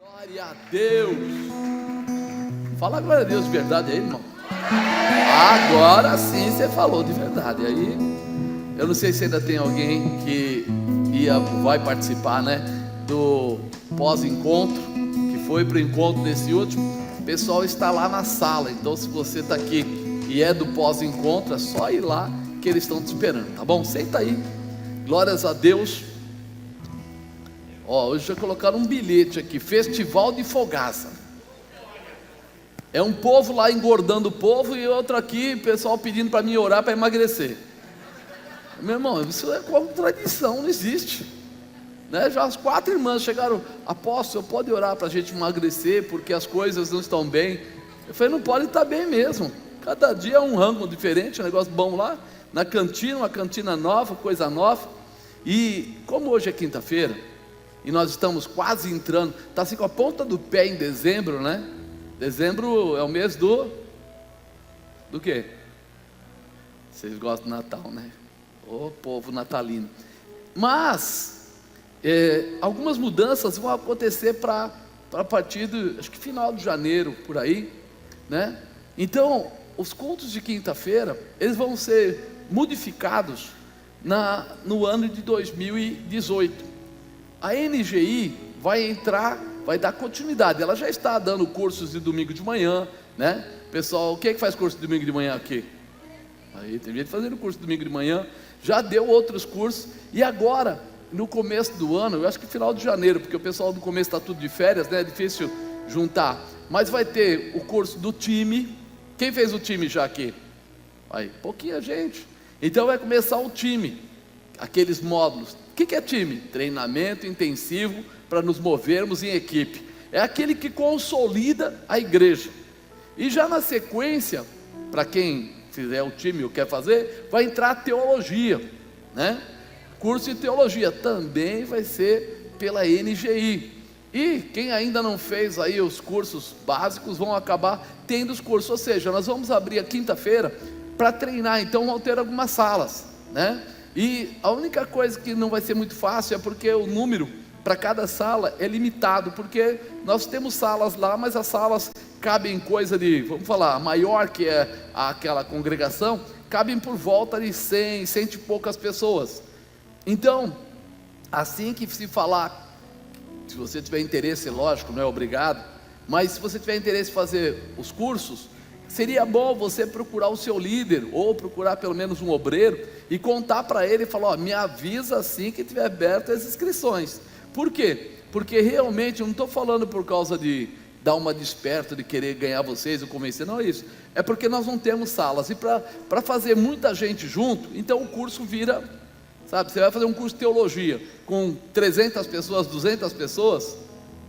Glória a Deus. Fala glória a Deus de verdade aí, irmão. Agora sim você falou de verdade. Aí eu não sei se ainda tem alguém que vai participar, né, do pós-encontro, que foi para o encontro desse último. O pessoal está lá na sala. Então, se você está aqui e é do pós-encontro, é só ir lá que eles estão te esperando, tá bom? Senta aí. Glórias a Deus. Hoje já colocaram um bilhete aqui: Festival de Fogaça. É um povo lá engordando o povo e outro aqui, pessoal pedindo para mim orar para emagrecer. Meu irmão, isso é contradição, não existe, né? Já as 4 irmãs chegaram: apóstolo, pode orar para a gente emagrecer porque as coisas não estão bem? Eu falei: não pode estar bem mesmo. Cada dia é um rango diferente, um negócio bom lá na cantina, uma cantina nova, coisa nova. E como hoje é quinta-feira e nós estamos quase entrando, está assim com a ponta do pé em dezembro, né? Dezembro é o mês do quê? Vocês gostam do Natal, né? Ô povo natalino. Mas algumas mudanças vão acontecer para a partir do, acho que final de janeiro, por aí, né? Então os cultos de quinta-feira, eles vão ser modificados no ano de 2018. A NGI vai entrar, vai dar continuidade. Ela já está dando cursos de domingo de manhã, né? Pessoal, quem é que faz curso de domingo de manhã aqui? Aí tem gente fazendo curso de domingo de manhã. Já deu outros cursos. E agora, no começo do ano, eu acho que final de janeiro, porque o pessoal no começo está tudo de férias, né? É difícil juntar. Mas vai ter o curso do time. Quem fez o time já aqui? Aí, pouquinha gente. Então vai começar o time, aqueles módulos. O que é time? Treinamento intensivo para nos movermos em equipe. É aquele que consolida a igreja. E já na sequência, para quem fizer o time ou quer fazer, vai entrar a teologia, né? Curso de teologia também vai ser pela NGI. E quem ainda não fez aí os cursos básicos vão acabar tendo os cursos. Ou seja, nós vamos abrir a quinta-feira para treinar. Então vão ter algumas salas, né? E a única coisa que não vai ser muito fácil é porque o número para cada sala é limitado, porque nós temos salas lá, mas as salas cabem coisa de, vamos falar, a maior que é aquela congregação, cabem por volta de 100 e poucas pessoas. Então, assim que se falar, se você tiver interesse, lógico, não é obrigado, mas se você tiver interesse em fazer os cursos, seria bom você procurar o seu líder, ou procurar pelo menos um obreiro, e contar para ele e falar: ó, me avisa assim que tiver aberto as inscrições. Por quê? Porque realmente, eu não estou falando por causa de dar uma desperta, de querer ganhar vocês ou convencer, não é isso. É porque nós não temos salas, e para fazer muita gente junto, então o curso vira, sabe, você vai fazer um curso de teologia, com 300 pessoas, 200 pessoas,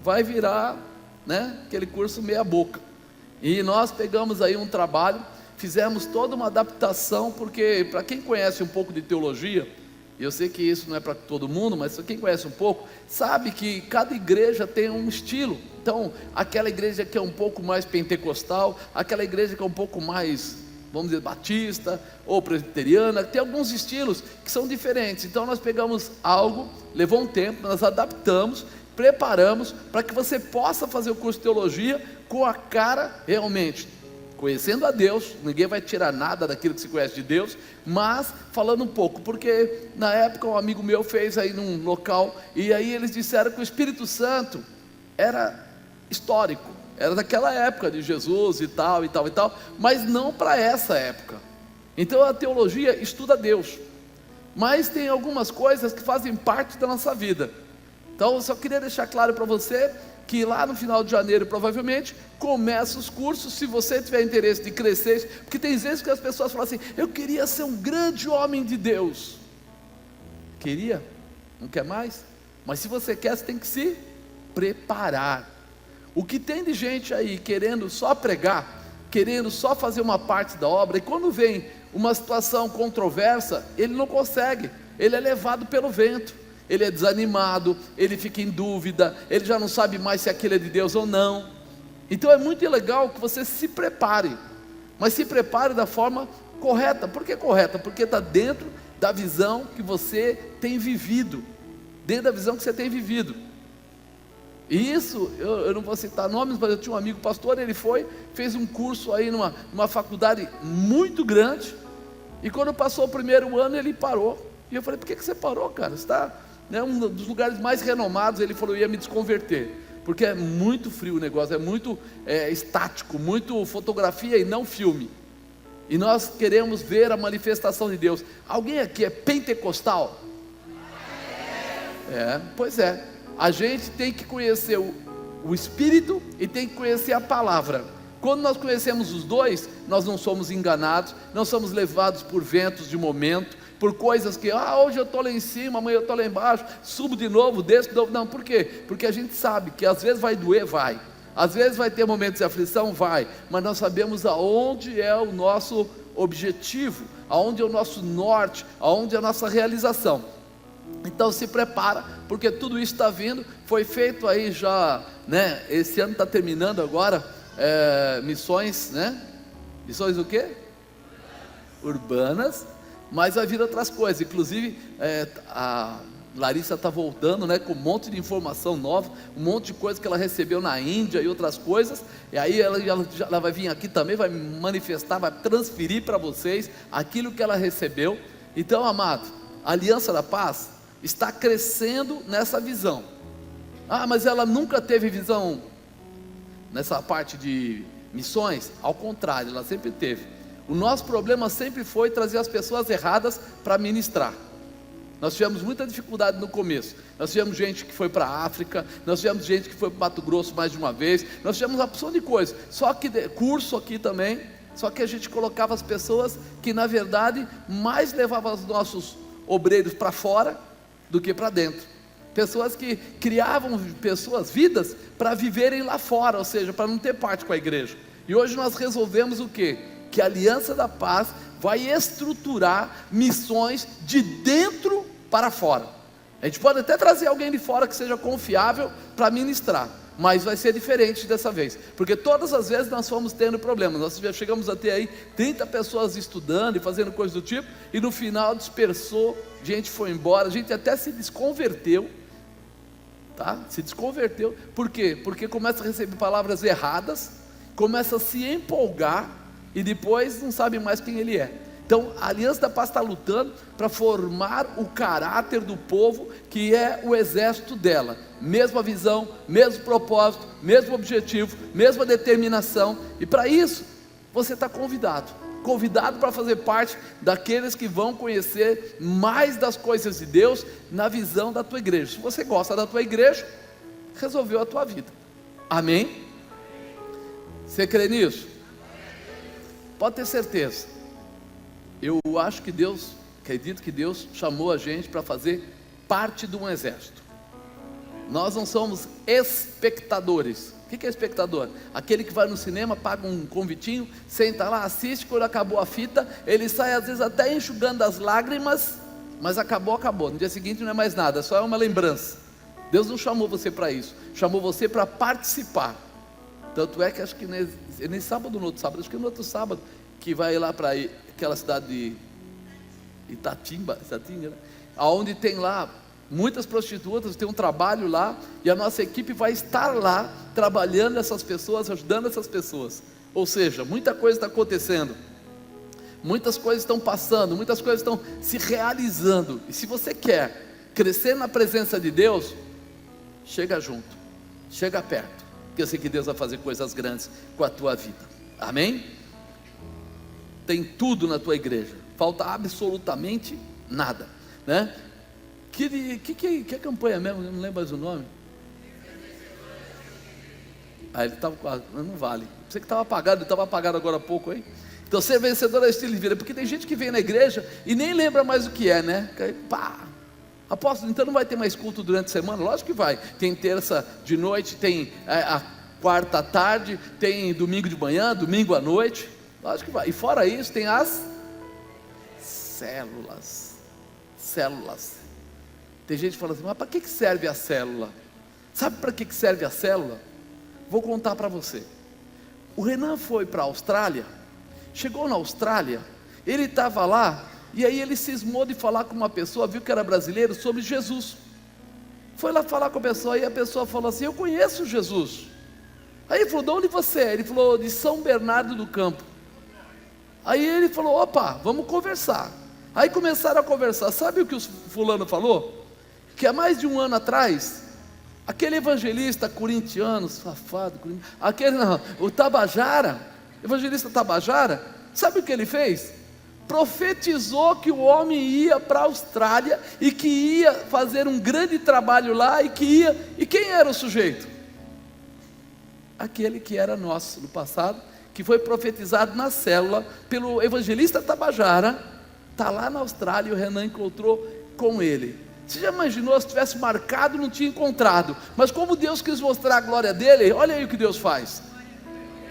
vai virar, né, aquele curso meia boca. E nós pegamos aí um trabalho, fizemos toda uma adaptação, porque para quem conhece um pouco de teologia, eu sei que isso não é para todo mundo, mas quem conhece um pouco, sabe que cada igreja tem um estilo. Então, aquela igreja que é um pouco mais pentecostal, aquela igreja que é um pouco mais, vamos dizer, batista, ou presbiteriana, tem alguns estilos que são diferentes. Então nós pegamos algo, levou um tempo, nós adaptamos, preparamos para que você possa fazer o curso de teologia com a cara realmente conhecendo a Deus. Ninguém vai tirar nada daquilo que se conhece de Deus, mas falando um pouco, porque na época um amigo meu fez aí num local, e aí eles disseram que o Espírito Santo era histórico, era daquela época de Jesus e tal, mas não para essa época. Então a teologia estuda Deus, mas tem algumas coisas que fazem parte da nossa vida. Então eu só queria deixar claro para você que lá no final de janeiro provavelmente começa os cursos. Se você tiver interesse de crescer, porque tem vezes que as pessoas falam assim: eu queria ser um grande homem de Deus. Queria? Não quer mais? Mas se você quer, você tem que se preparar. O que tem de gente aí querendo só pregar, querendo só fazer uma parte da obra, e quando vem uma situação controversa, ele não consegue, ele é levado pelo vento, ele é desanimado, ele fica em dúvida, ele já não sabe mais se aquilo é de Deus ou não. Então é muito legal que você se prepare, mas se prepare da forma correta. Por que correta? Porque está dentro da visão que você tem vivido, dentro da visão que você tem vivido. E isso, eu não vou citar nomes, mas eu tinha um amigo pastor, ele fez um curso aí numa faculdade muito grande, e quando passou o primeiro ano ele parou. E eu falei: por que você parou, cara? Você está, né, um dos lugares mais renomados. Ele falou: eu ia me desconverter, porque é muito frio o negócio, é muito estático, muito fotografia e não filme. E nós queremos ver a manifestação de Deus. Alguém aqui é pentecostal? Pois é. A gente tem que conhecer o Espírito e tem que conhecer a palavra. Quando nós conhecemos os dois, nós não somos enganados, não somos levados por ventos de momento, por coisas que, hoje eu estou lá em cima, amanhã eu estou lá embaixo, subo de novo, desço de novo. Não, por quê? Porque a gente sabe que às vezes vai doer, vai. Às vezes vai ter momentos de aflição, vai. Mas nós sabemos aonde é o nosso objetivo, aonde é o nosso norte, aonde é a nossa realização. Então se prepara, porque tudo isso está vindo. Foi feito aí já, né? Esse ano está terminando agora, missões, né? Missões o quê? Urbanas. Mas vai vir outras coisas. Inclusive a Larissa está voltando, né, com um monte de informação nova, um monte de coisa que ela recebeu na Índia e outras coisas. E aí ela vai vir aqui também, vai manifestar, vai transferir para vocês aquilo que ela recebeu. Então, amado, a Aliança da Paz está crescendo nessa visão. Mas ela nunca teve visão nessa parte de missões? Ao contrário, ela sempre teve. O nosso problema sempre foi trazer as pessoas erradas para ministrar. Nós tivemos muita dificuldade no começo. Nós tivemos gente que foi para a África, nós tivemos gente que foi para o Mato Grosso mais de uma vez, nós tivemos uma opção de coisas, só que curso aqui também, só que a gente colocava as pessoas que na verdade mais levavam os nossos obreiros para fora do que para dentro. Pessoas que criavam vidas para viverem lá fora, ou seja, para não ter parte com a igreja. E hoje nós resolvemos o quê? Que a Aliança da Paz vai estruturar missões de dentro para fora. A gente pode até trazer alguém de fora que seja confiável para ministrar, mas vai ser diferente dessa vez, porque todas as vezes nós fomos tendo problemas. Nós já chegamos a ter aí 30 pessoas estudando e fazendo coisas do tipo, e no final dispersou, gente foi embora, a gente até se desconverteu, tá? Se desconverteu. Por quê? Porque começa a receber palavras erradas, começa a se empolgar e depois não sabe mais quem ele é. Então a Aliança da Paz está lutando para formar o caráter do povo, que é o exército dela. Mesma visão, mesmo propósito, mesmo objetivo, mesma determinação. E para isso você está convidado para fazer parte daqueles que vão conhecer mais das coisas de Deus na visão da tua igreja. Se você gosta da tua igreja, resolveu a tua vida. Amém? Você crê nisso? Pode ter certeza. Eu acho que acredito que Deus chamou a gente para fazer parte de um exército. Nós não somos espectadores. O que é espectador? Aquele que vai no cinema, paga um convitinho, senta lá, assiste, quando acabou a fita, ele sai às vezes até enxugando as lágrimas, mas acabou, no dia seguinte não é mais nada, só é uma lembrança. Deus não chamou você para isso, chamou você para participar. Tanto é que acho que nem sábado, no outro sábado, acho que no outro sábado, que vai lá para aquela cidade de Itatinga, né? Onde tem lá muitas prostitutas, tem um trabalho lá, e a nossa equipe vai estar lá, trabalhando essas pessoas, ajudando essas pessoas. Ou seja, muita coisa está acontecendo, muitas coisas estão passando, muitas coisas estão se realizando. E se você quer crescer na presença de Deus, chega junto, chega perto, porque eu sei que Deus vai fazer coisas grandes com a tua vida. Amém? Tem tudo na tua igreja, falta absolutamente nada, né? Que campanha mesmo? Eu não lembro mais o nome. Ele estava quase, não vale. Você que estava apagado, ele estava apagado agora há pouco, hein? Então ser vencedor é estilo de vida, porque tem gente que vem na igreja e nem lembra mais o que é, né? Pá! Apóstolo, então não vai ter mais culto durante a semana? Lógico que vai. Tem terça de noite, tem a quarta à tarde, tem domingo de manhã, domingo à noite. Lógico que vai. E fora isso tem as células. Tem gente que fala assim: mas para que serve a célula? Sabe para que serve a célula? Vou contar para você. O Renan foi para a Austrália. Chegou na Austrália, ele estava lá, e aí ele cismou de falar com uma pessoa, viu que era brasileiro, sobre Jesus. Foi lá falar com a pessoa, e a pessoa falou assim: eu conheço Jesus. Aí ele falou: de onde você é? Ele falou: de São Bernardo do Campo. Aí ele falou: opa, vamos conversar. Aí começaram a conversar. Sabe o que o fulano falou? Que há mais de um ano atrás, aquele evangelista corintiano, safado, aquele não, o Tabajara, evangelista Tabajara, sabe o que ele fez? Profetizou que o homem ia para a Austrália e que ia fazer um grande trabalho lá, e quem era o sujeito? Aquele que era nosso no passado, que foi profetizado na célula pelo evangelista Tabajara, está lá na Austrália, e o Renan encontrou com ele. Você já imaginou se tivesse marcado, não tinha encontrado, mas como Deus quis mostrar a glória dele, olha aí o que Deus faz,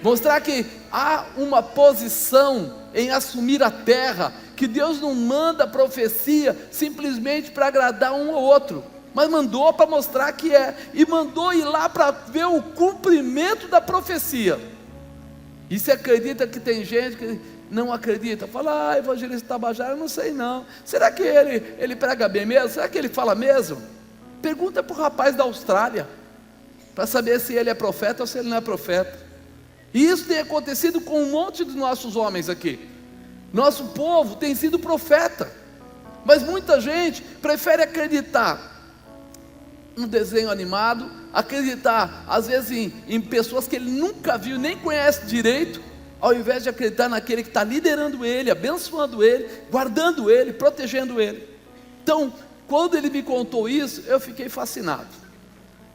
mostrar que há uma posição em assumir a terra, que Deus não manda profecia simplesmente para agradar um ou outro, mas mandou para mostrar que é, e mandou ir lá para ver o cumprimento da profecia. E você acredita que tem gente que não acredita? Fala: evangelista Tabajara, eu não sei não, será que ele prega bem mesmo? Será que ele fala mesmo? Pergunta para o rapaz da Austrália, para saber se ele é profeta ou se ele não é profeta. E isso tem acontecido com um monte de nossos homens aqui. Nosso povo tem sido profeta, mas muita gente prefere acreditar no desenho animado, acreditar às vezes em pessoas que ele nunca viu, nem conhece direito, ao invés de acreditar naquele que está liderando ele, abençoando ele, guardando ele, protegendo ele. Então, quando ele me contou isso, eu fiquei fascinado.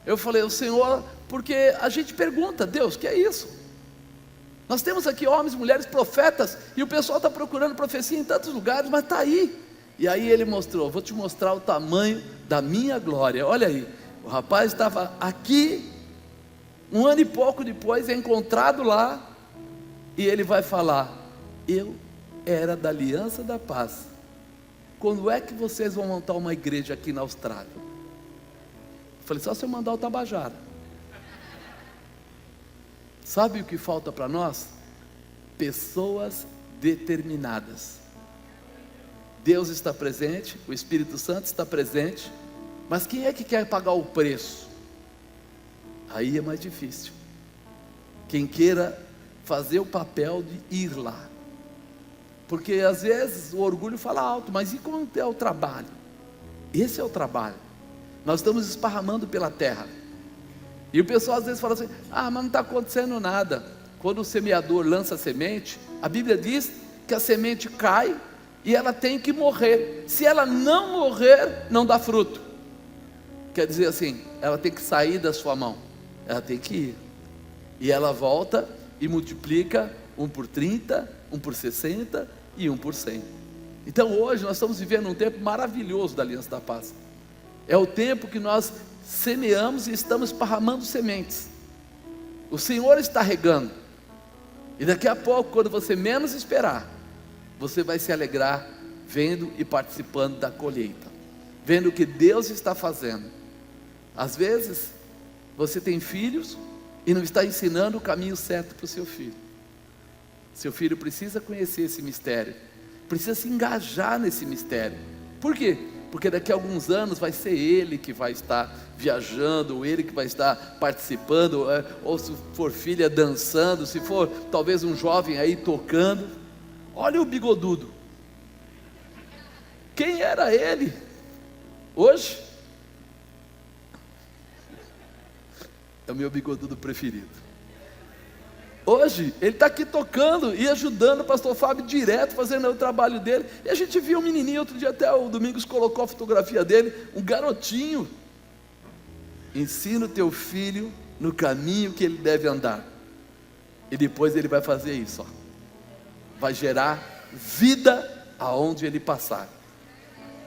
Eu falei: o Senhor, porque a gente pergunta: Deus, que é isso? Nós temos aqui homens, mulheres, profetas, e o pessoal está procurando profecia em tantos lugares, mas está aí. E aí ele mostrou: vou te mostrar o tamanho da minha glória. Olha aí, o rapaz estava aqui, um ano e pouco depois é encontrado lá, e ele vai falar: eu era da Aliança da Paz, quando é que vocês vão montar uma igreja aqui na Austrália? Eu falei: só se eu mandar o Tabajara. Sabe o que falta para nós? Pessoas determinadas. Deus está presente, o Espírito Santo está presente, mas quem é que quer pagar o preço? Aí é mais difícil. Quem queira fazer o papel de ir lá, porque às vezes o orgulho fala alto, mas e como é o trabalho? Esse é o trabalho. Nós estamos esparramando pela terra, e o pessoal às vezes fala assim: mas não está acontecendo nada. Quando o semeador lança a semente, a Bíblia diz que a semente cai e ela tem que morrer. Se ela não morrer, não dá fruto. Quer dizer assim, ela tem que sair da sua mão, ela tem que ir, e ela volta e multiplica, 1 por 30, 1 por 60 e 1 por 100. Então hoje nós estamos vivendo um tempo maravilhoso da Aliança da Paz. É o tempo que nós semeamos e estamos esparramando sementes. O Senhor está regando, e daqui a pouco, quando você menos esperar, você vai se alegrar vendo e participando da colheita, vendo o que Deus está fazendo. Às vezes você tem filhos e não está ensinando o caminho certo para o seu filho. Seu filho precisa conhecer esse mistério, precisa se engajar nesse mistério. Por quê? Porque daqui a alguns anos vai ser ele que vai estar viajando, ou ele que vai estar participando, ou se for filha dançando, se for talvez um jovem aí tocando. Olha o bigodudo, quem era ele hoje? É o meu bigodudo preferido. Hoje ele está aqui tocando e ajudando o pastor Fábio direto, fazendo o trabalho dele. E a gente viu um menininho, outro dia até o Domingos colocou a fotografia dele, um garotinho. Ensina o teu filho no caminho que ele deve andar, e depois ele vai fazer isso, vai gerar vida aonde ele passar.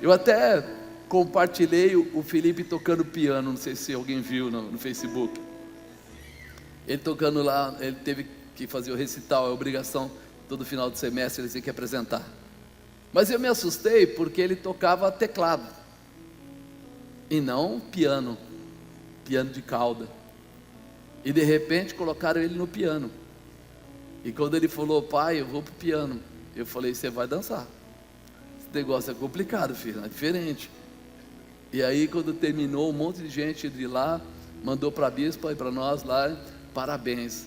Eu até compartilhei o Felipe tocando piano, não sei se alguém viu no Facebook. Ele tocando lá, ele teve que fazer o recital, é obrigação, todo final de semestre ele tem que apresentar. Mas eu me assustei porque ele tocava teclado, e não piano de cauda. E de repente colocaram ele no piano. E quando ele falou: pai, eu vou pro piano, eu falei: você vai dançar. Esse negócio é complicado, filho, é diferente. E aí quando terminou, um monte de gente de lá mandou para a bispa e para nós lá, parabéns.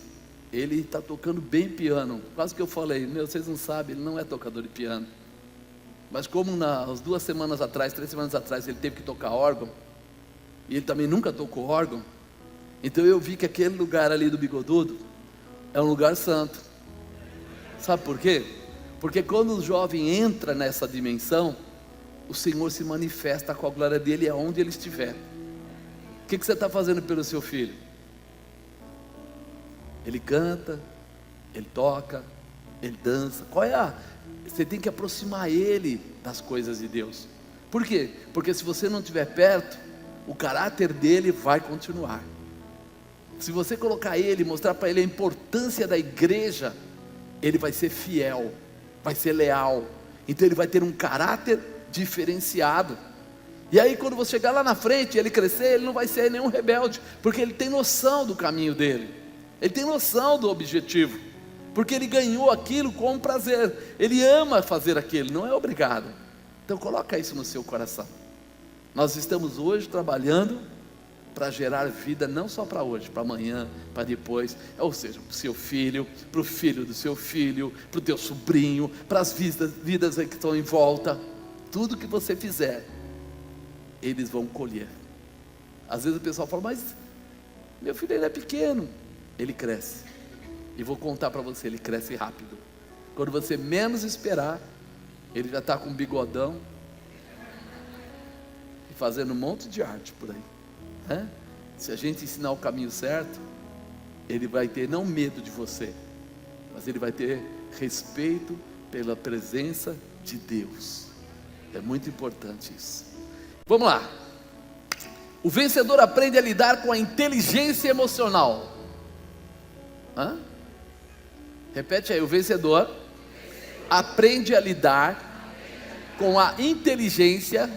Ele está tocando bem piano. Quase que eu falei, vocês não sabem, ele não é tocador de piano. Mas como nas 2 semanas atrás, 3 semanas atrás, ele teve que tocar órgão, e ele também nunca tocou órgão, então eu vi que aquele lugar ali do Bigodudo é um lugar santo. Sabe por quê? Porque quando o jovem entra nessa dimensão, o Senhor se manifesta com a glória dele aonde ele estiver. O que você está fazendo pelo seu filho? Ele canta, ele toca, ele dança. Você tem que aproximar ele das coisas de Deus. Por quê? Porque se você não estiver perto, o caráter dele vai continuar. Se você colocar ele, mostrar para ele a importância da igreja, ele vai ser fiel, vai ser leal. Então ele vai ter um caráter diferenciado. E aí quando você chegar lá na frente, ele crescer, ele não vai ser nenhum rebelde, porque ele tem noção do caminho dele, ele tem noção do objetivo, porque ele ganhou aquilo com prazer, ele ama fazer aquilo, não é obrigado. Então coloca isso no seu coração. Nós estamos hoje trabalhando para gerar vida, não só para hoje, para amanhã, para depois, ou seja, para o seu filho, para o filho do seu filho, para o teu sobrinho, para as vidas que estão em volta. Tudo que você fizer, eles vão colher. Às vezes o pessoal fala, mas meu filho ainda é pequeno. Ele cresce, e vou contar para você, ele cresce rápido. Quando você menos esperar, ele já está com um bigodão e fazendo um monte de arte por aí, né? Se a gente ensinar o caminho certo, ele vai ter não medo de você, mas ele vai ter respeito pela presença de Deus. É muito importante isso. Vamos lá. O vencedor aprende a lidar com a inteligência emocional. Repete aí, o vencedor aprende a lidar com a inteligência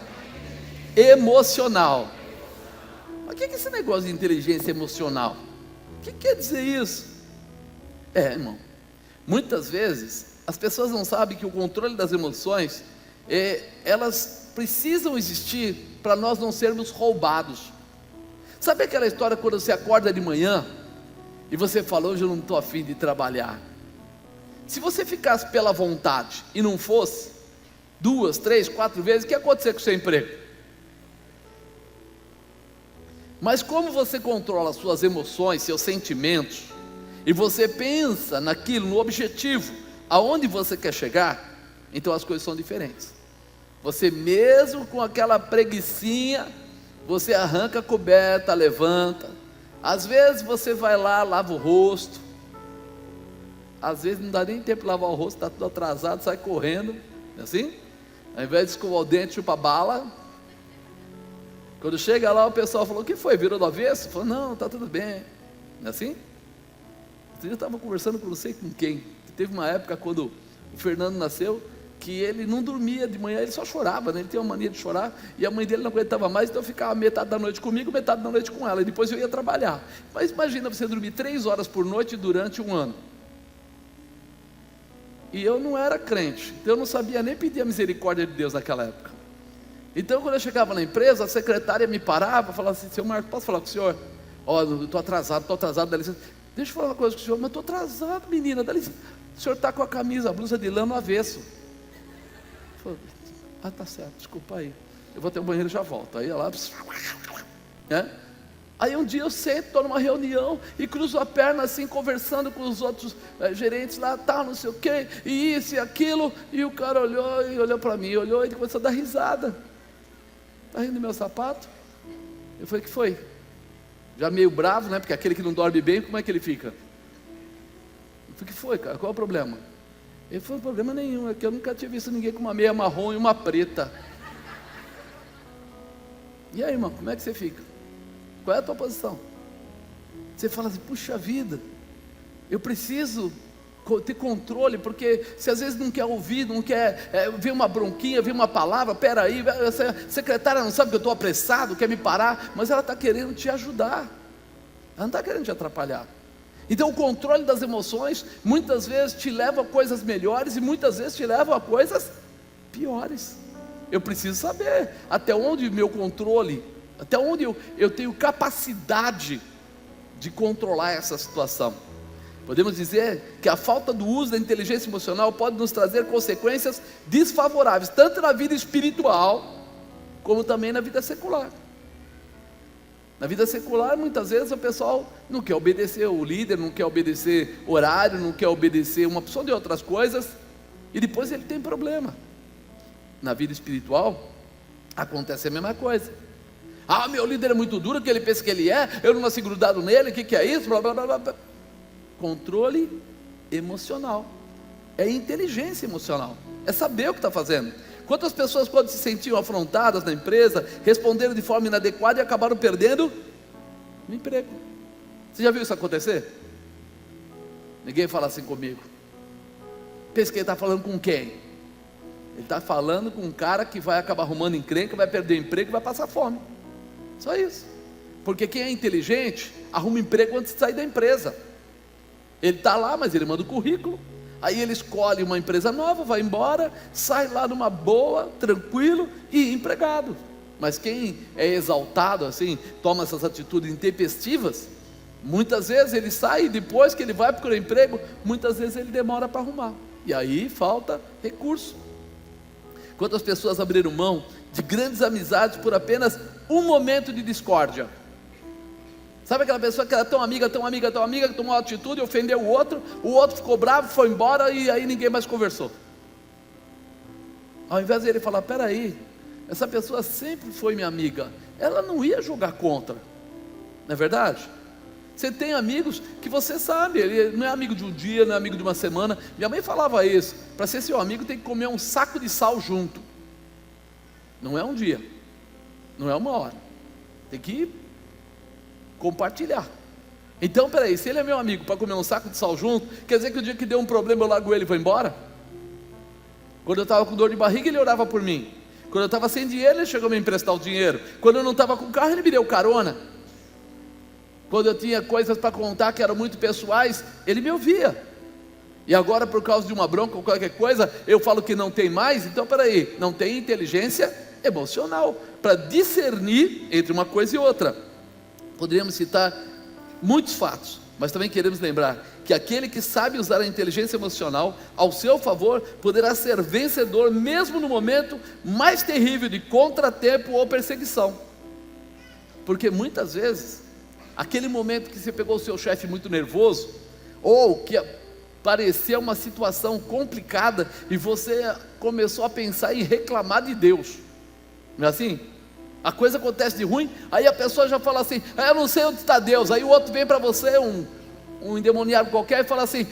emocional. Mas o que é esse negócio de inteligência emocional? O que quer dizer isso? Irmão, muitas vezes as pessoas não sabem que o controle das emoções, elas precisam existir para nós não sermos roubados. Sabe aquela história quando você acorda de manhã e você fala, hoje eu não estou afim de trabalhar? Se você ficasse pela vontade e não fosse 2, 3, 4 vezes, o que ia acontecer com o seu emprego? Mas como você controla suas emoções, seus sentimentos, e você pensa naquilo, no objetivo, aonde você quer chegar, então as coisas são diferentes. Você mesmo com aquela preguicinha, você arranca a coberta, levanta. Às vezes você vai lá, lava o rosto. Às vezes não dá nem tempo de lavar o rosto, está tudo atrasado, sai correndo, não é assim? Ao invés de escovar o dente, chupa bala. Quando chega lá, o pessoal falou, o que foi? Virou do avesso? Falou, não, está tudo bem. Não é assim? Eu estava conversando com não sei com quem. Teve uma época quando o Fernando nasceu, que ele não dormia de manhã, ele só chorava, né? Ele tinha uma mania de chorar, e a mãe dele não aguentava mais, então eu ficava metade da noite comigo, metade da noite com ela, e depois eu ia trabalhar. Mas imagina você dormir 3 horas por noite durante 1 ano. E eu não era crente, então eu não sabia nem pedir a misericórdia de Deus naquela época. Então quando eu chegava na empresa, a secretária me parava e falava assim, seu Marcos, posso falar com o senhor? Eu estou atrasado, dá licença. Deixa eu falar uma coisa com o senhor, mas estou atrasado, menina, dá licença. O senhor está com a camisa, a blusa de lã no avesso. Eu falei, tá certo, desculpa aí, eu vou até o banheiro e já volto. Aí ia lá, Aí um dia eu sento, estou numa reunião e cruzo a perna assim, conversando com os outros gerentes lá, não sei o que, e isso e aquilo, e o cara olhou para mim, olhou e começou a dar risada. Está rindo do meu sapato? Eu falei, que foi? Já meio bravo, né? Porque aquele que não dorme bem, como é que ele fica? Eu falei, que foi, cara? Qual é o problema? Ele falou, problema nenhum, é que eu nunca tinha visto ninguém com uma meia marrom e uma preta. E aí, irmão, como é que você fica? Qual é a tua posição? Você fala assim, puxa vida, eu preciso ter controle, porque se às vezes não quer ouvir, não quer ver uma bronquinha, ver uma palavra, peraí, essa secretária não sabe que eu estou apressado, quer me parar, mas ela está querendo te ajudar, ela não está querendo te atrapalhar. Então o controle das emoções, muitas vezes te leva a coisas melhores, e muitas vezes te leva a coisas piores. eu preciso saber até onde meu controle, até onde eu tenho capacidade de controlar essa situação. Podemos dizer que a falta do uso da inteligência emocional pode nos trazer consequências desfavoráveis, tanto na vida espiritual, como também na vida secular. Na vida secular, muitas vezes o pessoal não quer obedecer o líder, não quer obedecer horário, não quer obedecer uma opção de outras coisas, e depois ele tem problema. Na vida espiritual, acontece a mesma coisa. Meu líder é muito duro, que ele pensa que ele é, eu não nasci grudado nele, o que é isso, blá blá blá blá. Controle emocional, é inteligência emocional, é saber o que está fazendo. Quantas pessoas, quando se sentiam afrontadas na empresa, responderam de forma inadequada e acabaram perdendo o emprego? Você já viu isso acontecer? Ninguém fala assim comigo. Pensa que ele está falando com quem? Ele está falando com um cara que vai acabar arrumando encrenca, vai perder o emprego e vai passar fome. Só isso. Porque quem é inteligente arruma emprego antes de sair da empresa. Ele está lá, mas ele manda o currículo, aí ele escolhe uma empresa nova, vai embora, sai lá numa boa, tranquilo e empregado. Mas quem é exaltado assim, toma essas atitudes intempestivas, muitas vezes ele sai e depois que ele vai procurar emprego, muitas vezes ele demora para arrumar, e aí falta recurso. Quantas pessoas abriram mão de grandes amizades por apenas um momento de discórdia? Sabe aquela pessoa que era tão amiga, que tomou uma atitude e ofendeu o outro ficou bravo, foi embora e aí ninguém mais conversou. Ao invés de ele falar, peraí, essa pessoa sempre foi minha amiga, ela não ia jogar contra, não é verdade? Você tem amigos que você sabe, ele não é amigo de um dia, não é amigo de uma semana. Minha mãe falava isso, para ser seu amigo tem que comer um saco de sal junto. Não é um dia, não é uma hora, tem que compartilhar. Então peraí, se ele é meu amigo para comer um saco de sal junto, quer dizer que o dia que deu um problema eu largo ele e vou embora? Quando eu estava com dor de barriga ele orava por mim, quando eu estava sem dinheiro ele chegou a me emprestar o dinheiro, quando eu não estava com carro ele me deu carona, quando eu tinha coisas para contar que eram muito pessoais, ele me ouvia. E agora por causa de uma bronca ou qualquer coisa, eu falo que não tem mais. Então peraí, não tem inteligência emocional para discernir entre uma coisa e outra. Poderíamos citar muitos fatos, mas também queremos lembrar que aquele que sabe usar a inteligência emocional ao seu favor, poderá ser vencedor mesmo no momento mais terrível de contratempo ou perseguição. Porque muitas vezes, aquele momento que você pegou o seu chefe muito nervoso, ou que parecia uma situação complicada, e você começou a pensar em reclamar de Deus, não é assim? A coisa acontece de ruim, aí a pessoa já fala assim, eu não sei onde está Deus. Aí o outro vem para você, um endemoniado qualquer, e fala assim,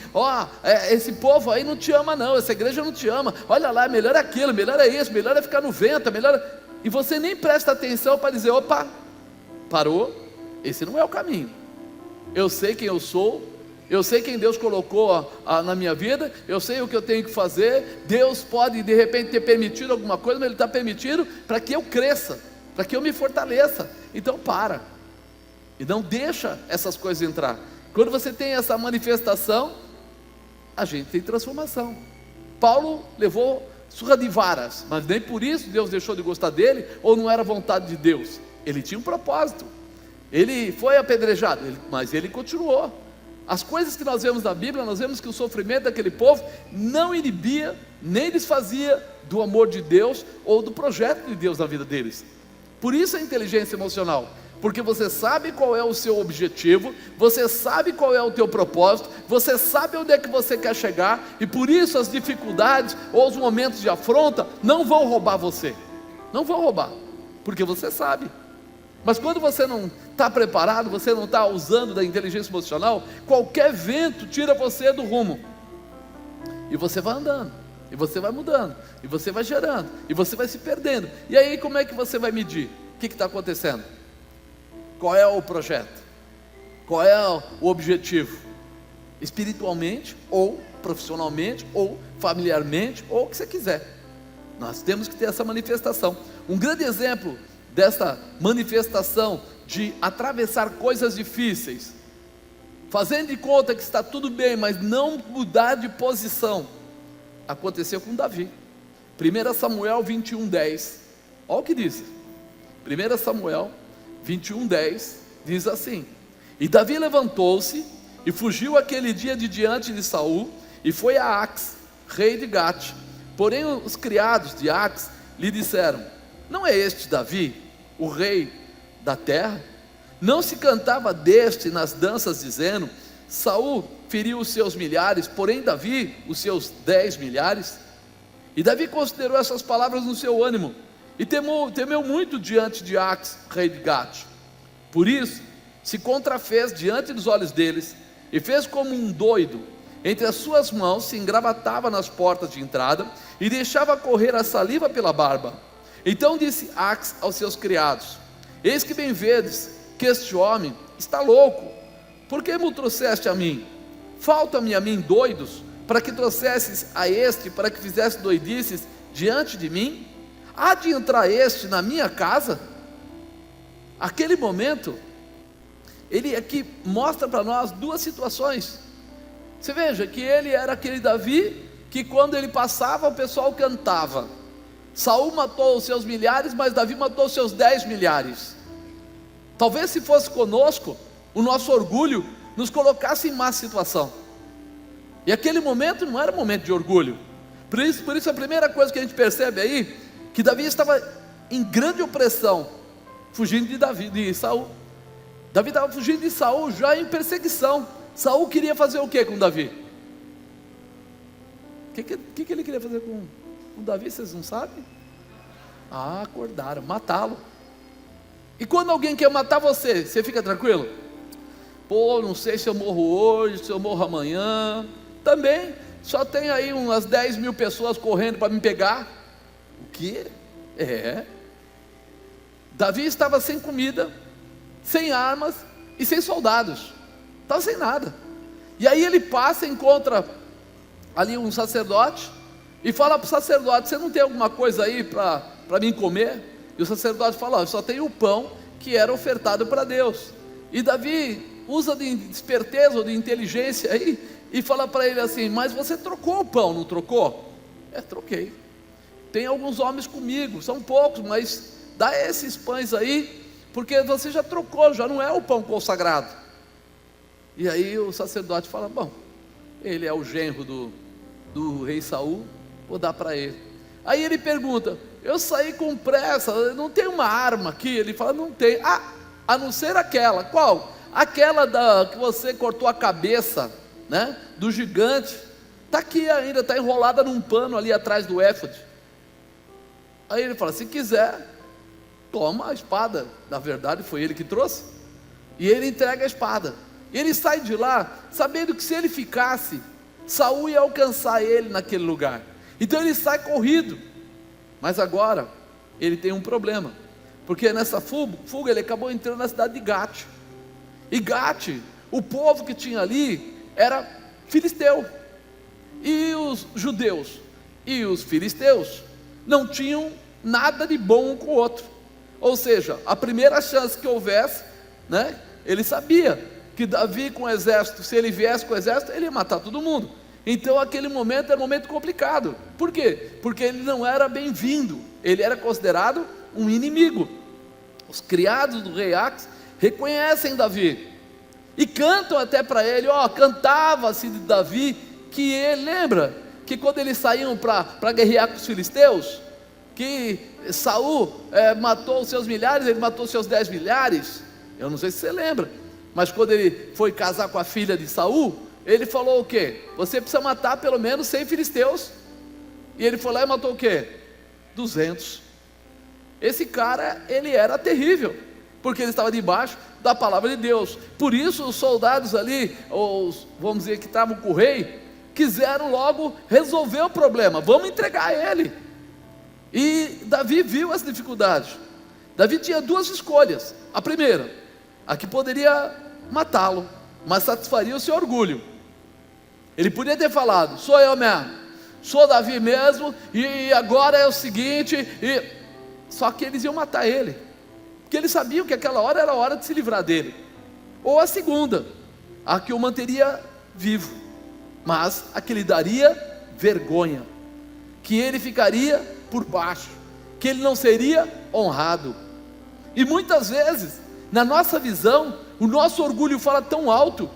esse povo aí não te ama não, essa igreja não te ama, olha lá, melhor é aquilo, melhor é isso, melhor é ficar no vento, e você nem presta atenção para dizer, opa, parou, esse não é o caminho. Eu sei quem eu sou, eu sei quem Deus colocou na minha vida, eu sei o que eu tenho que fazer. Deus pode de repente ter permitido alguma coisa, mas Ele está permitindo para que eu cresça, para que eu me fortaleça. Então para, e não deixa essas coisas entrar. Quando você tem essa manifestação, a gente tem transformação. Paulo levou surra de varas, mas nem por isso Deus deixou de gostar dele, ou não era vontade de Deus. Ele tinha um propósito, ele foi apedrejado, mas ele continuou. As coisas que nós vemos na Bíblia, nós vemos que o sofrimento daquele povo não inibia, nem desfazia do amor de Deus, ou do projeto de Deus na vida deles. Por isso a inteligência emocional, porque você sabe qual é o seu objetivo, você sabe qual é o teu propósito, você sabe onde é que você quer chegar, e por isso as dificuldades, ou os momentos de afronta, não vão roubar você, não vão roubar, porque você sabe. Mas quando você não está preparado, você não está usando da inteligência emocional, qualquer vento tira você do rumo, e você vai andando, e você vai mudando, e você vai gerando, e você vai se perdendo. E aí como é que você vai medir? O que está acontecendo? Qual é o projeto? Qual é o objetivo? Espiritualmente, ou profissionalmente, ou familiarmente, ou o que você quiser. Nós temos que ter essa manifestação. Um grande exemplo dessa manifestação de atravessar coisas difíceis, fazendo de conta que está tudo bem, mas não mudar de posição, aconteceu com Davi. 1 Samuel 21:10. Olha o que diz. 1 Samuel 21:10 diz assim: E Davi levantou-se e fugiu aquele dia de diante de Saul, e foi a Ax, rei de Gate. Porém os criados de Ax lhe disseram: Não é este Davi, o rei da terra? Não se cantava deste nas danças, dizendo: Saul feriu os seus milhares, porém Davi os seus 10 milhares? E Davi considerou essas palavras no seu ânimo, e temeu muito diante de Ax, rei de Gate. Por isso se contrafez diante dos olhos deles, e fez como um doido. Entre as suas mãos se engravatava nas portas de entrada, e deixava correr a saliva pela barba. Então disse Ax aos seus criados: Eis que bem vedes que este homem está louco. Por que me trouxeste a mim? Falta-me a mim doidos, para que trouxesses a este, para que fizesse doidices diante de mim? Há de entrar este na minha casa? Aquele momento, ele aqui mostra para nós duas situações. Você veja que ele era aquele Davi, que quando ele passava o pessoal cantava. Saul matou os seus milhares, mas Davi matou os seus 10 milhares. Talvez se fosse conosco, o nosso orgulho nos colocasse em má situação. E aquele momento não era um momento de orgulho. Por isso a primeira coisa que a gente percebe aí, que Davi estava em grande opressão, fugindo de Saul. Davi estava fugindo de Saul, já em perseguição. Saul queria fazer o que com Davi? O que ele queria fazer com Davi, vocês não sabem? Acordaram, matá-lo. E quando alguém quer matar você, você fica tranquilo? Pô, não sei se eu morro hoje, se eu morro amanhã. Também, só tem aí umas 10 mil pessoas correndo para me pegar. O quê? Davi estava sem comida, sem armas e sem soldados. Estava sem nada. E aí ele passa e encontra ali um sacerdote, e fala para o sacerdote: Você não tem alguma coisa aí para mim comer? E o sacerdote fala: Eu só tenho o pão que era ofertado para Deus. E Davi usa de esperteza ou de inteligência aí, e fala para ele assim: Mas você trocou o pão, não trocou? Troquei. Tem alguns homens comigo, são poucos, mas dá esses pães aí, porque você já trocou, já não é o pão consagrado. E aí o sacerdote fala: Bom, ele é o genro do rei Saul, vou dar para ele. Aí ele pergunta: Eu saí com pressa, não tem uma arma aqui? Ele fala: Não tem. A não ser aquela. Qual? Aquela que você cortou a cabeça, né, do gigante. Está aqui ainda, está enrolada num pano ali atrás do éfode. Aí ele fala: Se quiser, toma a espada. Na verdade foi ele que trouxe. E ele entrega a espada. Ele sai de lá sabendo que se ele ficasse, Saul ia alcançar ele naquele lugar. Então ele sai corrido. Mas agora ele tem um problema, porque nessa fuga ele acabou entrando na cidade de Gate. E Gate, o povo que tinha ali era filisteu. E os judeus e os filisteus não tinham nada de bom um com o outro. Ou seja, a primeira chance que houvesse, né, ele sabia que Davi com o exército, se ele viesse com o exército, ele ia matar todo mundo. Então aquele momento era um momento complicado. Por quê? Porque ele não era bem-vindo, ele era considerado um inimigo. Os criados do rei Ax reconhecem Davi e cantam até para ele. Cantava-se de Davi que ele, lembra que quando eles saíam para guerrear com os filisteus, que Saul matou os seus milhares, ele matou os seus 10 milhares. Eu não sei se você lembra, mas quando ele foi casar com a filha de Saul, ele falou o quê? Você precisa matar pelo menos 100 filisteus. E ele foi lá e matou o quê? 200. Esse cara, ele era terrível, porque ele estava debaixo da palavra de Deus. Por isso os soldados ali, vamos dizer que estavam com o rei, quiseram logo resolver o problema. Vamos entregar ele. E Davi viu as dificuldades. Davi tinha duas escolhas. A primeira, a que poderia matá-lo, mas satisfaria o seu orgulho. Ele podia ter falado: Sou eu mesmo, sou Davi mesmo, e agora é o seguinte, só que eles iam matar ele, porque eles sabiam que aquela hora era a hora de se livrar dele. Ou a segunda, a que o manteria vivo, mas a que lhe daria vergonha. que ele ficaria por baixo, que ele não seria honrado. E muitas vezes, na nossa visão, o nosso orgulho fala tão alto,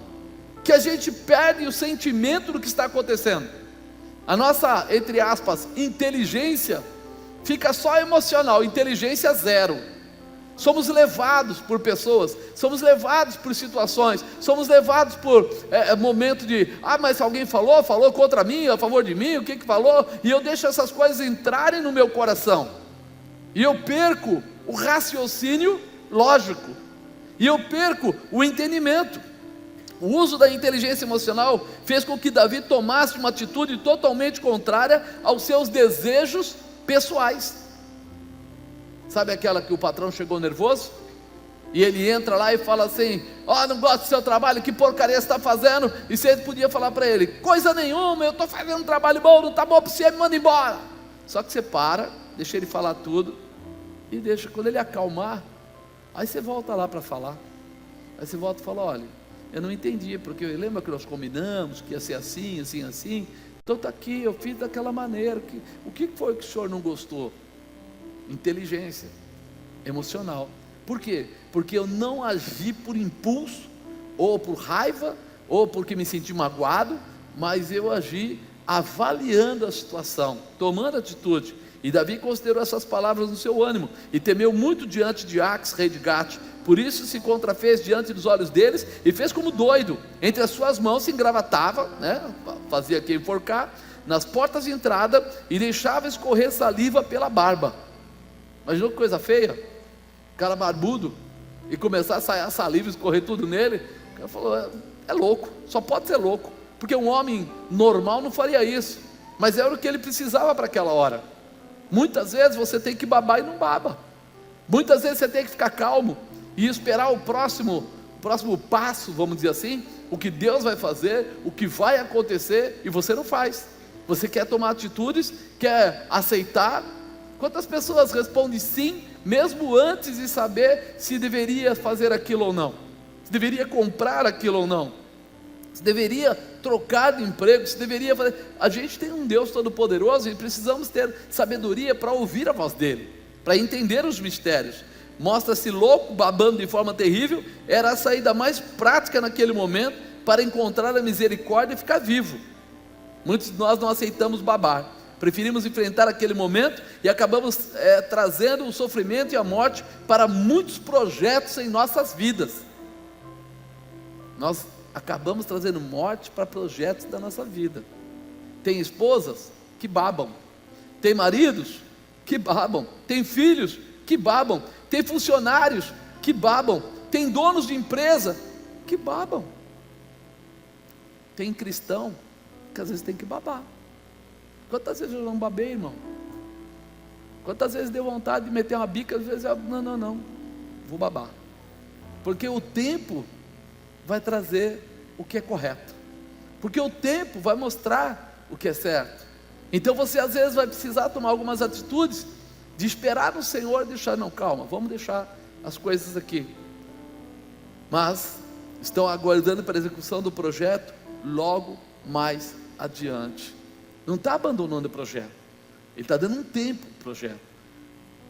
que a gente perde o sentimento do que está acontecendo. A nossa, entre aspas, inteligência, fica só emocional, inteligência zero. Somos levados por pessoas, somos levados por situações, somos levados por momento de, mas alguém falou contra mim, a favor de mim, o que falou? E eu deixo essas coisas entrarem no meu coração, e eu perco o raciocínio lógico, e eu perco o entendimento. O uso da inteligência emocional fez com que Davi tomasse uma atitude totalmente contrária aos seus desejos pessoais. Sabe aquela que o patrão chegou nervoso? E ele entra lá e fala assim: não gosto do seu trabalho, que porcaria você está fazendo? E você podia falar para ele: coisa nenhuma, eu estou fazendo um trabalho bom, não está bom para você, me manda embora. Só que você para, deixa ele falar tudo, e deixa, quando ele acalmar, aí você volta lá para falar. Aí você volta e fala: olha, eu não entendi, porque lembra que nós combinamos que ia ser assim, assim, assim? Então está aqui, eu fiz daquela maneira. O que foi que o senhor não gostou? Inteligência emocional. Por quê? Porque eu não agi por impulso, ou por raiva, ou porque me senti magoado, mas eu agi avaliando a situação, tomando atitude. E Davi considerou essas palavras no seu ânimo, e temeu muito diante de Ax, rei de Gate. Por isso se contrafez diante dos olhos deles, e fez como doido. Entre as suas mãos se engravatava, fazia que enforcar, nas portas de entrada, e deixava escorrer saliva pela barba. Imaginou que coisa feia? Cara barbudo, e começar a sair a saliva, escorrer tudo nele. O cara falou: é louco, só pode ser louco, porque um homem normal não faria isso, mas era o que ele precisava para aquela hora. Muitas vezes você tem que babar e não baba, muitas vezes você tem que ficar calmo, e esperar o próximo passo, vamos dizer assim, o que Deus vai fazer, o que vai acontecer, e você não faz. Você quer tomar atitudes, quer aceitar. Quantas pessoas respondem sim, mesmo antes de saber se deveria fazer aquilo ou não, se deveria comprar aquilo ou não, se deveria trocar de emprego, se deveria fazer. A gente tem um Deus todo-poderoso, e precisamos ter sabedoria para ouvir a voz dele, para entender os mistérios. Mostra-se louco, babando de forma terrível, era a saída mais prática naquele momento, para encontrar a misericórdia e ficar vivo. Muitos de nós não aceitamos babar, preferimos enfrentar aquele momento, e acabamos trazendo o sofrimento e a morte para muitos projetos em nossas vidas. Nós acabamos trazendo morte para projetos da nossa vida. Tem esposas que babam, tem maridos que babam, tem filhos que babam, tem funcionários que babam, tem donos de empresa que babam, tem cristão que às vezes tem que babar. Quantas vezes eu não babei, irmão? Quantas vezes deu vontade de meter uma bica? Às vezes eu, não, vou babar, porque o tempo vai trazer o que é correto, porque o tempo vai mostrar o que é certo. Então você às vezes vai precisar tomar algumas atitudes, de esperar no Senhor, deixar, não, calma, vamos deixar as coisas aqui, mas estão aguardando para a execução do projeto logo mais adiante. Não está abandonando o projeto, ele está dando um tempo para o projeto.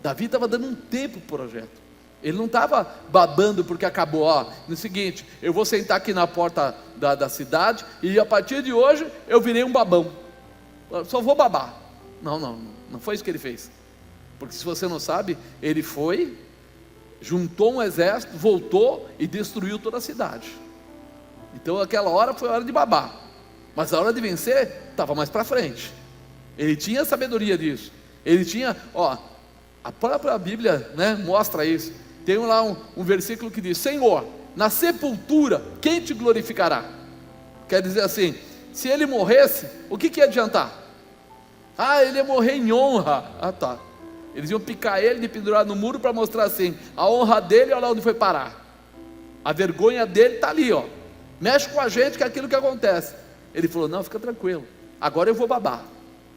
Davi estava dando um tempo para o projeto, ele não estava babando porque acabou. No seguinte, eu vou sentar aqui na porta da cidade, e a partir de hoje eu virei um babão, só vou babar. Não foi isso que ele fez, porque se você não sabe, ele foi, juntou um exército, voltou e destruiu toda a cidade. Então aquela hora foi a hora de babar, mas a hora de vencer estava mais para frente. Ele tinha sabedoria disso, ele tinha, a própria Bíblia mostra isso. Tem lá um versículo que diz: Senhor, na sepultura quem te glorificará? Quer dizer assim, se ele morresse, o que ia adiantar? Ele ia morrer em honra. Tá, eles iam picar ele de pendurar no muro, para mostrar assim, a honra dele, olha lá onde foi parar, a vergonha dele está ali, mexe com a gente, que é aquilo que acontece. Ele falou: não, fica tranquilo, agora eu vou babar,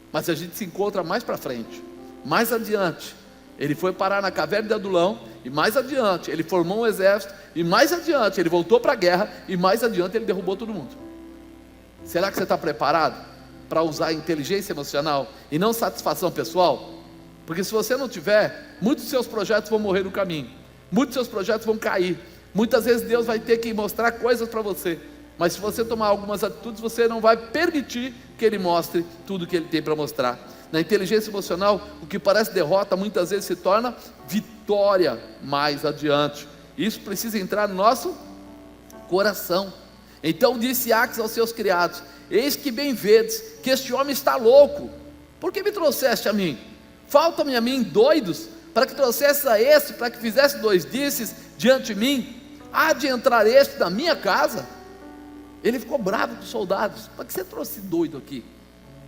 mas a gente se encontra mais para frente, mais adiante. Ele foi parar na caverna de Adulão, e mais adiante ele formou um exército, e mais adiante ele voltou para a guerra, e mais adiante ele derrubou todo mundo. Será que você está preparado? para usar a inteligência emocional e não satisfação pessoal? Porque se você não tiver, muitos dos seus projetos vão morrer no caminho, muitos dos seus projetos vão cair. Muitas vezes Deus vai ter que mostrar coisas para você, mas se você tomar algumas atitudes, você não vai permitir que Ele mostre tudo que Ele tem para mostrar. Na inteligência emocional, o que parece derrota, muitas vezes se torna vitória mais adiante. Isso precisa entrar no nosso coração. Então disse Aques aos seus criados: eis que bem vedes que este homem está louco. Por que me trouxeste a mim? Faltam-me a mim doidos, para que trouxesse a este, para que fizesse 2 desses diante de mim? Há de entrar este na minha casa? Ele ficou bravo com os soldados: para que você trouxe doido aqui?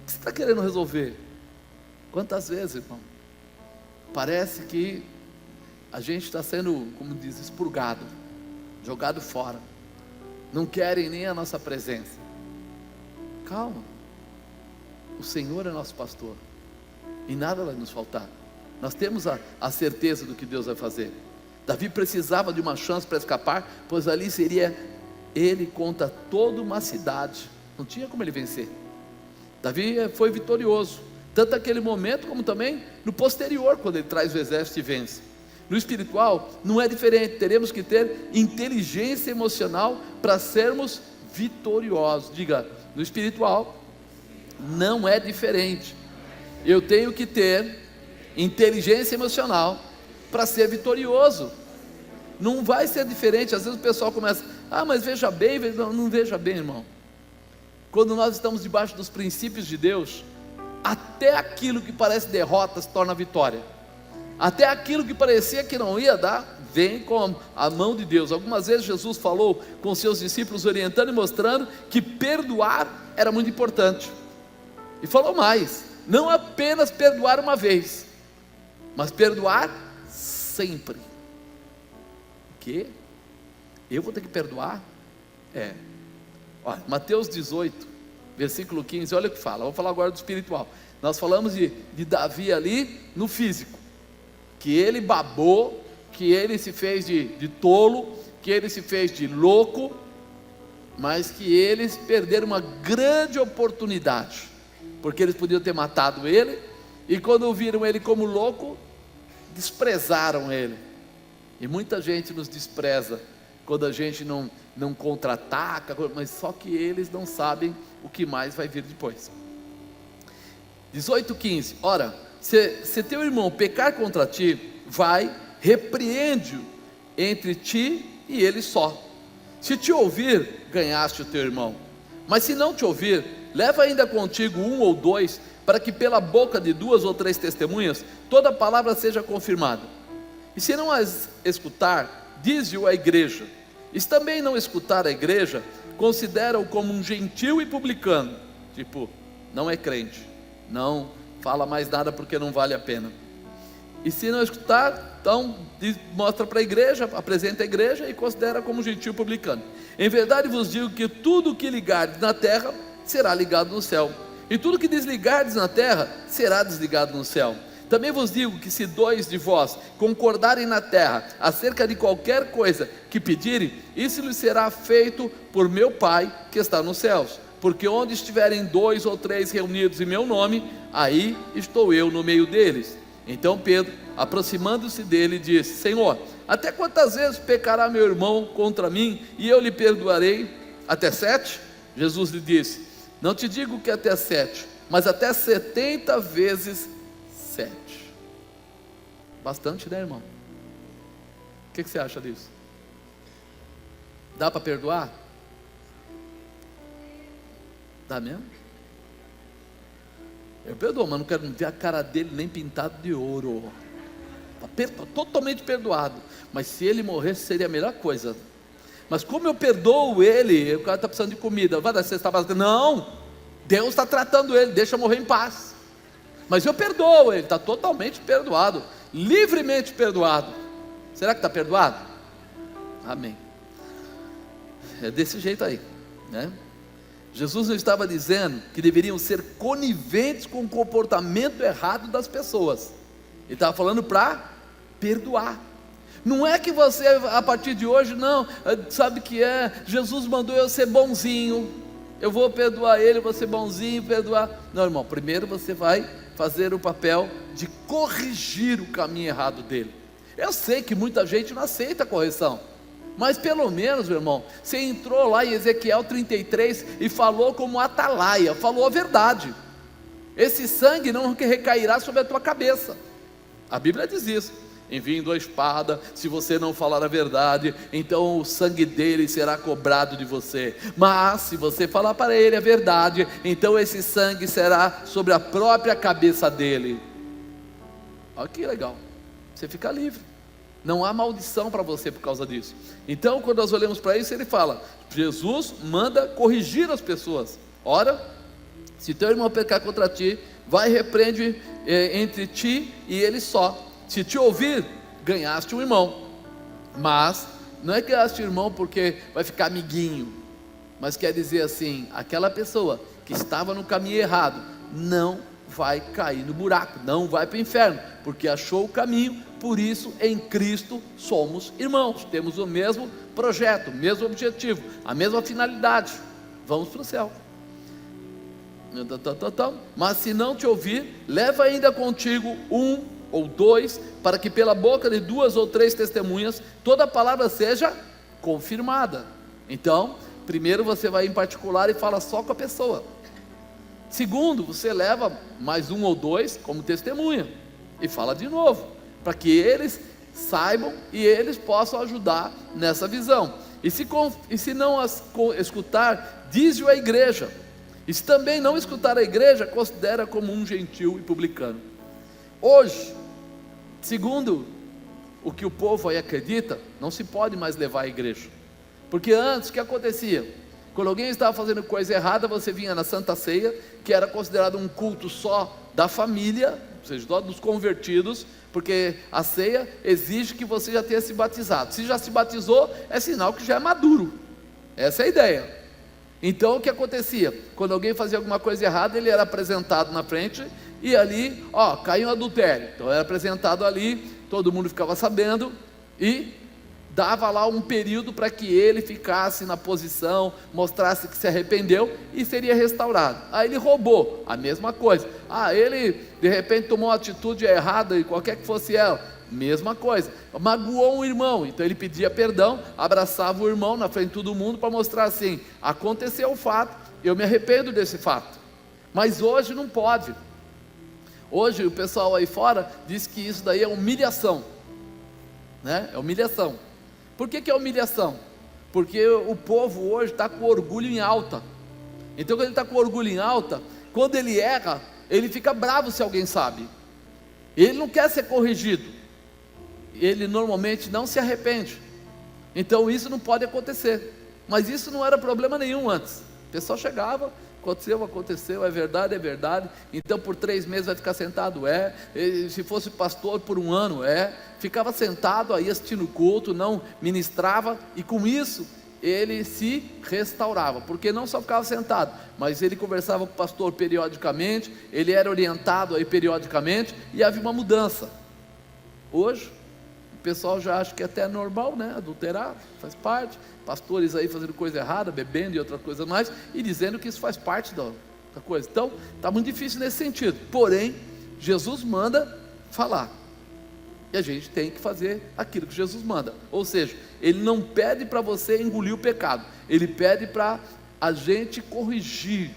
O que você está querendo resolver? Quantas vezes, irmão, parece que a gente está sendo, como diz, expurgado, jogado fora, não querem nem a nossa presença. Calma, o Senhor é nosso pastor, e nada vai nos faltar. Nós temos a certeza do que Deus vai fazer. Davi precisava de uma chance para escapar, pois ali seria ele contra toda uma cidade, não tinha como ele vencer. Davi foi vitorioso, tanto naquele momento como também no posterior, quando ele traz o exército e vence. No espiritual não é diferente, teremos que ter inteligência emocional para sermos vitoriosos. Diga, no espiritual não é diferente, eu tenho que ter inteligência emocional para ser vitorioso. Não vai ser diferente. Às vezes o pessoal começa: mas veja bem. Não veja bem, irmão. Quando nós estamos debaixo dos princípios de Deus, até aquilo que parece derrota se torna vitória. Até aquilo que parecia que não ia dar, vem com a mão de Deus. Algumas vezes Jesus falou com seus discípulos, orientando e mostrando que perdoar era muito importante. E falou mais: não apenas perdoar uma vez, mas perdoar sempre. O quê? Eu vou ter que perdoar? Olha, Mateus 18, versículo 15, olha o que fala. Vamos falar agora do espiritual. Nós falamos de Davi ali no físico, que ele babou, que ele se fez de tolo, que ele se fez de louco, mas que eles perderam uma grande oportunidade, porque eles podiam ter matado ele, e quando viram ele como louco, desprezaram ele. E muita gente nos despreza quando a gente não contra-ataca, mas só que eles não sabem o que mais vai vir depois. 18:15, ora, se teu irmão pecar contra ti, vai, repreende-o entre ti e ele só. Se te ouvir, ganhaste o teu irmão. Mas se não te ouvir, leva ainda contigo 1 ou 2, para que pela boca de 2 ou 3 testemunhas, toda palavra seja confirmada. E se não as escutar, dize-o à igreja. E se também não escutar a igreja, considera-o como um gentil e publicano, tipo, não é crente, não fala mais nada porque não vale a pena. E se não escutar, então mostra para a igreja, apresenta a igreja e considera como gentil e publicano. Em verdade vos digo que tudo o que ligardes na terra será ligado no céu, e tudo o que desligardes na terra será desligado no céu. Também vos digo que se 2 de vós concordarem na terra acerca de qualquer coisa que pedirem, isso lhes será feito por meu Pai que está nos céus. Porque onde estiverem 2 ou 3 reunidos em meu nome, aí estou eu no meio deles. Então Pedro, aproximando-se dele, disse: Senhor, até quantas vezes pecará meu irmão contra mim e eu lhe perdoarei? Até 7? Jesus lhe disse: não te digo que até 7, mas até 70 vezes 7. Bastante, né, irmão? O que você acha disso? Dá para perdoar? Dá mesmo? Eu perdoo, mas não quero ver a cara dele nem pintado de ouro. Está totalmente perdoado. Mas se ele morresse, seria a melhor coisa. Mas como eu perdoo ele, o cara está precisando de comida, vai dar cesta básica. Não, Deus está tratando ele, deixa morrer em paz. Mas eu perdoo ele, está totalmente perdoado, livremente perdoado. Será que está perdoado? Amém. É desse jeito aí, né? Jesus não estava dizendo que deveriam ser coniventes com o comportamento errado das pessoas. Ele estava falando para perdoar. Não é que você, a partir de hoje, não, sabe que Jesus mandou eu ser bonzinho, eu vou perdoar ele, vou ser bonzinho, perdoar. Não, irmão, primeiro você vai fazer o papel de corrigir o caminho errado dele. Eu sei que muita gente não aceita a correção, mas pelo menos, meu irmão, você entrou lá em Ezequiel 33 e falou como atalaia, falou a verdade. Esse sangue não recairá sobre a tua cabeça. A Bíblia diz isso: enviando a espada, se você não falar a verdade, então o sangue dele será cobrado de você. Mas se você falar para ele a verdade, então esse sangue será sobre a própria cabeça dele. Olha que legal, você fica livre, não há maldição para você por causa disso. Então quando nós olhamos para isso, ele fala, Jesus manda corrigir as pessoas. Ora, se teu irmão pecar contra ti, vai e repreende entre ti e ele só. Se te ouvir, ganhaste um irmão. Mas não é que ganhaste um irmão porque vai ficar amiguinho, mas quer dizer assim, aquela pessoa que estava no caminho errado não vai cair no buraco, não vai para o inferno, porque achou o caminho. Por isso em Cristo somos irmãos, temos o mesmo projeto, o mesmo objetivo, a mesma finalidade, vamos para o céu. Mas se não te ouvir, leva ainda contigo um ou dois, para que pela boca de 2 ou 3 testemunhas toda palavra seja confirmada. Então, primeiro você vai em particular e fala só com a pessoa. Segundo, você leva mais 1 ou 2 como testemunha e fala de novo, para que eles saibam e eles possam ajudar nessa visão. E se não as escutar, diz-o à igreja. E se também não escutar a igreja, considera como um gentil e publicano. Hoje, segundo o que o povo aí acredita, não se pode mais levar a igreja, porque antes o que acontecia? Quando alguém estava fazendo coisa errada, você vinha na Santa Ceia, que era considerado um culto só da família, ou seja, dos convertidos, porque a ceia exige que você já tenha se batizado. Se já se batizou, é sinal que já é maduro. Essa é a ideia. Então o que acontecia? Quando alguém fazia alguma coisa errada, ele era apresentado na frente, e ali, caiu um adultério. Então era apresentado ali, todo mundo ficava sabendo, e dava lá um período para que ele ficasse na posição, mostrasse que se arrependeu e seria restaurado. Aí ele roubou, a mesma coisa. Ele de repente tomou uma atitude errada, e qualquer que fosse ela, mesma coisa. Magoou um irmão, então ele pedia perdão, abraçava o irmão na frente de todo mundo para mostrar assim: aconteceu o fato, eu me arrependo desse fato. Mas hoje não pode. Hoje o pessoal aí fora diz que isso daí é humilhação, né? É humilhação. Por que é humilhação? Porque o povo hoje está com orgulho em alta. Então quando ele está com orgulho em alta, quando ele erra, ele fica bravo se alguém sabe. Ele não quer ser corrigido. Ele normalmente não se arrepende. Então isso não pode acontecer. Mas isso não era problema nenhum antes. O pessoal chegava, aconteceu, é verdade. Então por 3 meses vai ficar sentado, e se fosse pastor por 1 ano, ficava sentado aí assistindo o culto, não ministrava, e com isso ele se restaurava, porque não só ficava sentado, mas ele conversava com o pastor periodicamente, ele era orientado aí periodicamente, e havia uma mudança. Hoje o pessoal já acha que até é normal, né? Adulterar, faz parte. Pastores aí fazendo coisa errada, bebendo e outra coisa mais, e dizendo que isso faz parte da coisa. Então, está muito difícil nesse sentido. Porém, Jesus manda falar, e a gente tem que fazer aquilo que Jesus manda. Ou seja, Ele não pede para você engolir o pecado, Ele pede para a gente corrigir.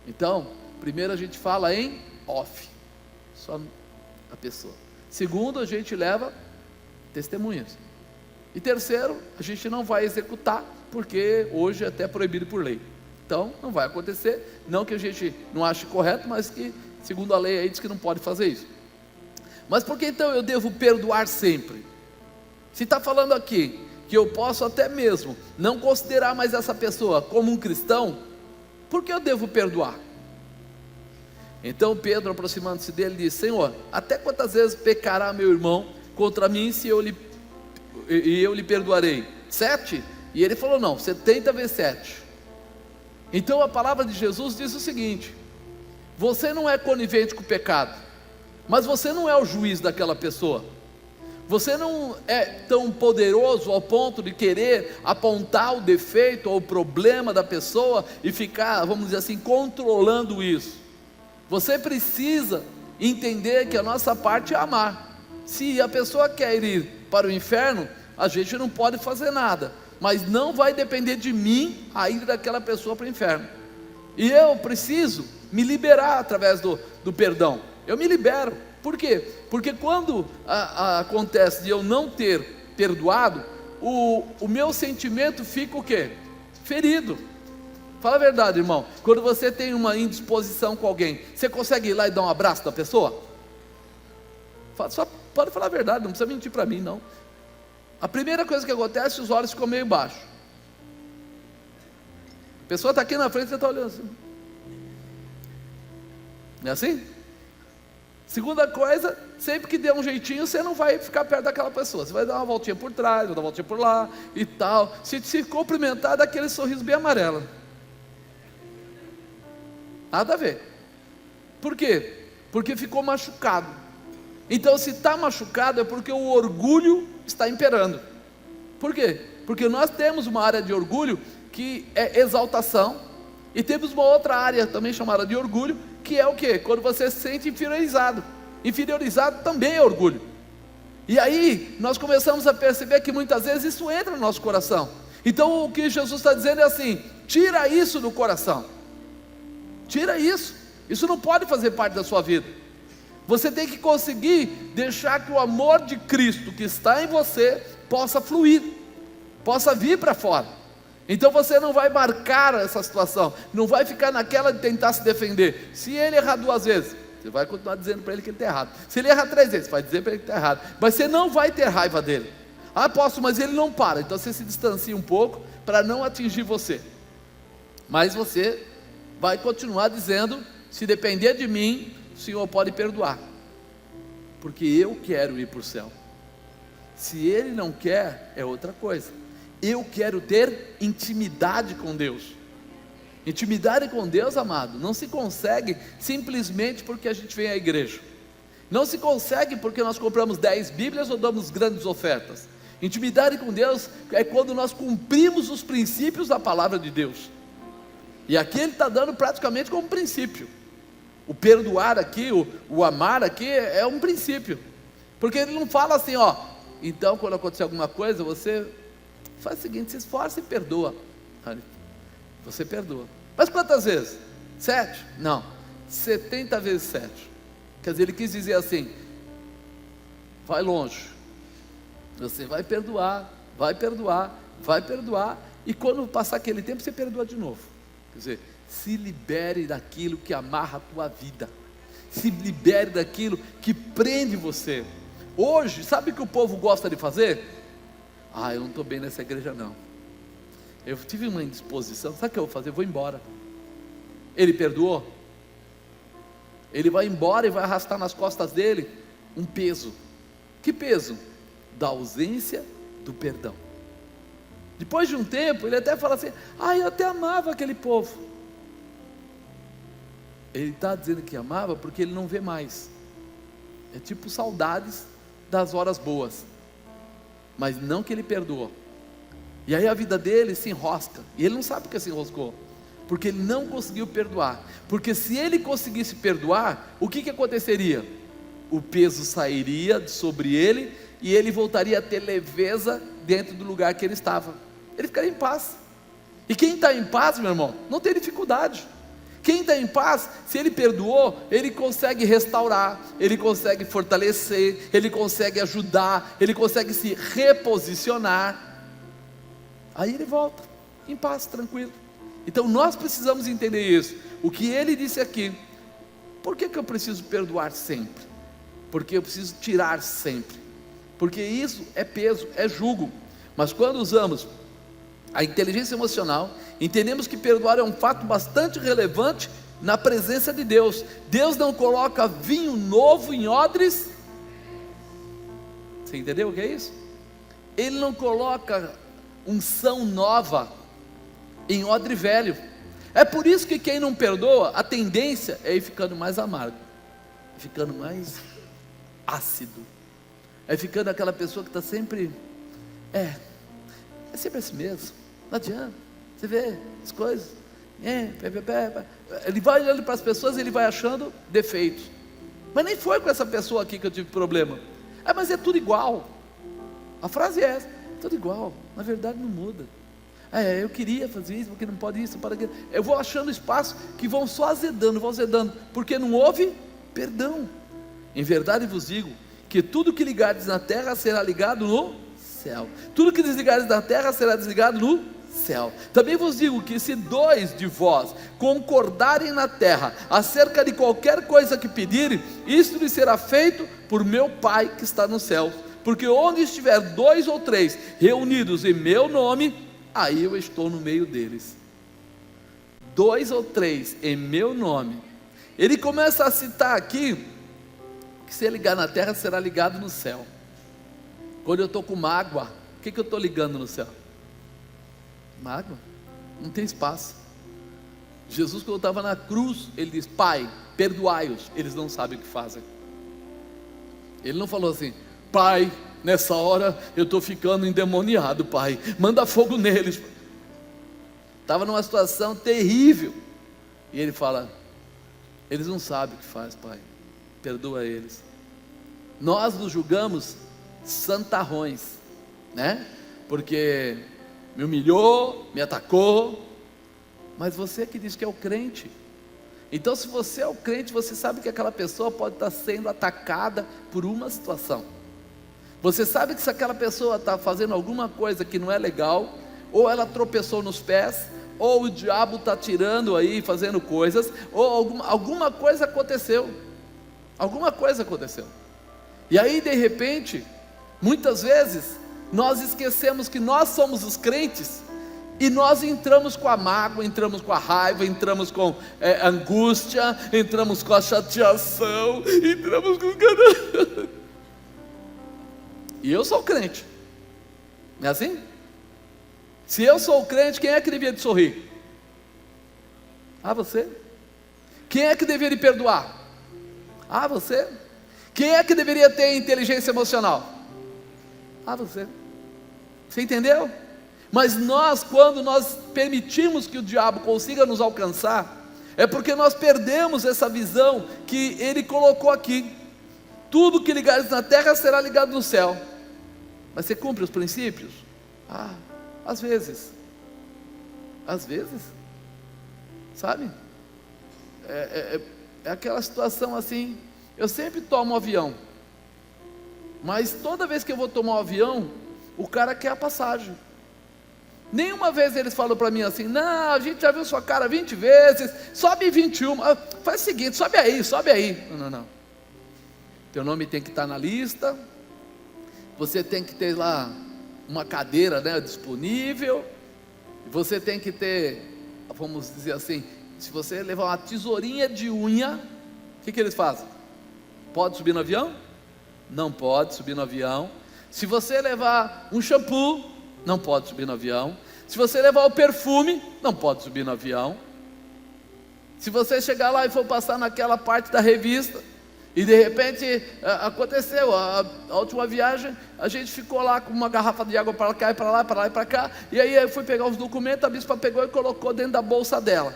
Então, primeiro a gente fala em off, só a pessoa. Segundo, a gente leva testemunhas. E terceiro, a gente não vai executar, porque hoje é até proibido por lei. Então não vai acontecer, não que a gente não ache correto, mas que segundo a lei aí diz que não pode fazer isso. Mas por que então eu devo perdoar sempre? Se está falando aqui que eu posso até mesmo não considerar mais essa pessoa como um cristão, por que eu devo perdoar? Então Pedro, aproximando-se dele, disse: Senhor, até quantas vezes pecará meu irmão contra mim se eu lhe perdoarei? 7? E ele falou: não, 70 vezes 7. Então a palavra de Jesus diz o seguinte: você não é conivente com o pecado, mas você não é o juiz daquela pessoa. Você não é tão poderoso ao ponto de querer apontar o defeito ou o problema da pessoa e ficar, vamos dizer assim, controlando isso. Você precisa entender que a nossa parte é amar. Se a pessoa quer ir para o inferno, a gente não pode fazer nada, mas não vai depender de mim a ir daquela pessoa para o inferno. E eu preciso me liberar através do perdão. Eu me libero. Por quê? Porque quando acontece de eu não ter perdoado, o meu sentimento fica o quê? Ferido. Fala a verdade, irmão. Quando você tem uma indisposição com alguém, você consegue ir lá e dar um abraço da pessoa? Só pode falar a verdade, não precisa mentir para mim, não. A primeira coisa que acontece, os olhos ficam meio baixos. A pessoa está aqui na frente e você está olhando assim. Não é assim? Segunda coisa, sempre que der um jeitinho, você não vai ficar perto daquela pessoa. Você vai dar uma voltinha por trás, vai dar uma voltinha por lá e tal. Se cumprimentar, dá aquele sorriso bem amarelo. Nada a ver. Por quê? Porque ficou machucado. Então, se está machucado, é porque o orgulho está imperando. Por quê? Porque nós temos uma área de orgulho que é exaltação, e temos uma outra área também chamada de orgulho, que é o quê? Quando você se sente inferiorizado. Inferiorizado também é orgulho. E aí, nós começamos a perceber que muitas vezes isso entra no nosso coração. Então, o que Jesus está dizendo é assim: tira isso do coração. Tira isso. Isso não pode fazer parte da sua vida. Você tem que conseguir deixar que o amor de Cristo que está em você possa fluir, possa vir para fora. Então você não vai marcar essa situação, não vai ficar naquela de tentar se defender. Se ele errar 2 vezes, você vai continuar dizendo para ele que ele está errado. Se ele errar 3 vezes, vai dizer para ele que está errado. Mas você não vai ter raiva dele. Ah, apóstolo, mas ele não para. Então você se distancia um pouco para não atingir você. Mas você vai continuar dizendo: se depender de mim, o Senhor pode perdoar, porque eu quero ir para o céu. Se ele não quer, é outra coisa. Eu quero ter intimidade com Deus. Intimidade com Deus, amado, não se consegue simplesmente porque a gente vem à igreja. Não se consegue porque nós compramos 10 Bíblias ou damos grandes ofertas. Intimidade com Deus é quando nós cumprimos os princípios da palavra de Deus. E aqui ele está dando praticamente como princípio. O perdoar aqui, o amar aqui é um princípio. Porque ele não fala assim, ó, então quando acontecer alguma coisa, você faz o seguinte, se esforça e perdoa. Você perdoa. Mas quantas vezes? 7? Não, 70 vezes 7. Quer dizer, ele quis dizer assim: vai longe. Você vai perdoar, vai perdoar, vai perdoar, e quando passar aquele tempo, você perdoa de novo. Quer dizer, se libere daquilo que amarra a tua vida. Se libere daquilo que prende você. Hoje, sabe o que o povo gosta de fazer? Ah, eu não estou bem nessa igreja não. Eu tive uma indisposição. Sabe o que eu vou fazer? Eu vou embora. Ele perdoou? Ele vai embora e vai arrastar nas costas dele um peso. Que peso? Da ausência do perdão. Depois de um tempo, ele até fala assim: ah, eu até amava aquele povo. Ele está dizendo que amava porque ele não vê mais. É tipo saudades das horas boas, mas não que ele perdoou. E aí a vida dele se enrosca, e ele não sabe porque se enroscou, porque ele não conseguiu perdoar. Porque se ele conseguisse perdoar, o que aconteceria? O peso sairia sobre ele, e ele voltaria a ter leveza dentro do lugar que ele estava. Ele ficaria em paz. E quem está em paz, meu irmão, não tem dificuldade. Quem está em paz, se ele perdoou, ele consegue restaurar, ele consegue fortalecer, ele consegue ajudar, ele consegue se reposicionar. Aí ele volta em paz, tranquilo. Então nós precisamos entender isso. O que ele disse aqui: por que eu preciso perdoar sempre? Porque eu preciso tirar sempre. Porque isso é peso, é jugo. Mas quando usamos a inteligência emocional, entendemos que perdoar é um fato bastante relevante na presença de Deus. Deus não coloca vinho novo em odres. Você entendeu o que é isso? Ele não coloca unção nova em odre velho. É por isso que quem não perdoa, a tendência é ir ficando mais amargo, ficando mais ácido. Aí ficando aquela pessoa que está sempre, é sempre assim mesmo, não adianta, você vê as coisas, ele vai olhando para as pessoas e ele vai achando defeitos, mas nem foi com essa pessoa aqui que eu tive problema, mas é tudo igual, a frase é essa, tudo igual, na verdade não muda, eu queria fazer isso, porque não pode isso, para aquilo, eu vou achando espaço que vão só azedando, porque não houve perdão. Em verdade vos digo, que tudo que ligardes na terra será ligado no céu, tudo que desligardes na terra será desligado no céu. Também vos digo que se 2 de vós concordarem na terra acerca de qualquer coisa que pedirem, isto lhe será feito por meu Pai que está no céu. Porque onde estiver 2 ou 3 reunidos em meu nome, aí eu estou no meio deles. 2 ou 3 em meu nome. Ele começa a citar aqui que se ligar na terra será ligado no céu. Quando eu estou com mágoa, o que eu estou ligando no céu? Mágoa, não tem espaço. Jesus, quando estava na cruz, ele diz: Pai, perdoai-os, eles não sabem o que fazem. Ele não falou assim: Pai, nessa hora eu estou ficando endemoniado, Pai, manda fogo neles. Estava numa situação terrível, e ele fala: eles não sabem o que faz, Pai, perdoa eles. Nós nos julgamos santarrões, né? Porque me humilhou, me atacou, mas você que diz que é o crente. Então, se você é o crente, você sabe que aquela pessoa pode estar sendo atacada por uma situação. Você sabe que se aquela pessoa está fazendo alguma coisa que não é legal, ou ela tropeçou nos pés, ou o diabo está tirando aí, fazendo coisas, ou alguma coisa aconteceu. Alguma coisa aconteceu. E aí, de repente, muitas vezes, nós esquecemos que nós somos os crentes, e nós entramos com a mágoa, entramos com a raiva, entramos com a angústia, entramos com a chateação, entramos com... E eu sou crente, não é assim? Se eu sou crente, quem é que deveria te sorrir? Você. Quem é que deveria perdoar? Você. Quem é que deveria ter inteligência emocional? Você. Você entendeu? Mas nós, quando nós permitimos que o diabo consiga nos alcançar, é porque nós perdemos essa visão que ele colocou aqui. Tudo que ligares na terra será ligado no céu. Mas você cumpre os princípios? Às vezes. Às vezes. Sabe? É aquela situação assim. Eu sempre tomo um avião, mas toda vez que eu vou tomar um avião, o cara quer a passagem. Nenhuma vez eles falam para mim assim: não, a gente já viu sua cara 20 vezes, sobe 21, faz o seguinte, sobe aí. Não. Teu nome tem que estar na lista, você tem que ter lá uma cadeira, né, disponível, você tem que ter, vamos dizer assim, se você levar uma tesourinha de unha, o que eles fazem? Pode subir no avião? Não pode subir no avião. Se você levar um shampoo, não pode subir no avião. Se você levar o perfume, não pode subir no avião. Se você chegar lá e for passar naquela parte da revista, e de repente aconteceu, a última viagem, a gente ficou lá com uma garrafa de água para cá e para lá, para lá e para cá, e aí eu fui pegar os documentos, a bispa pegou e colocou dentro da bolsa dela.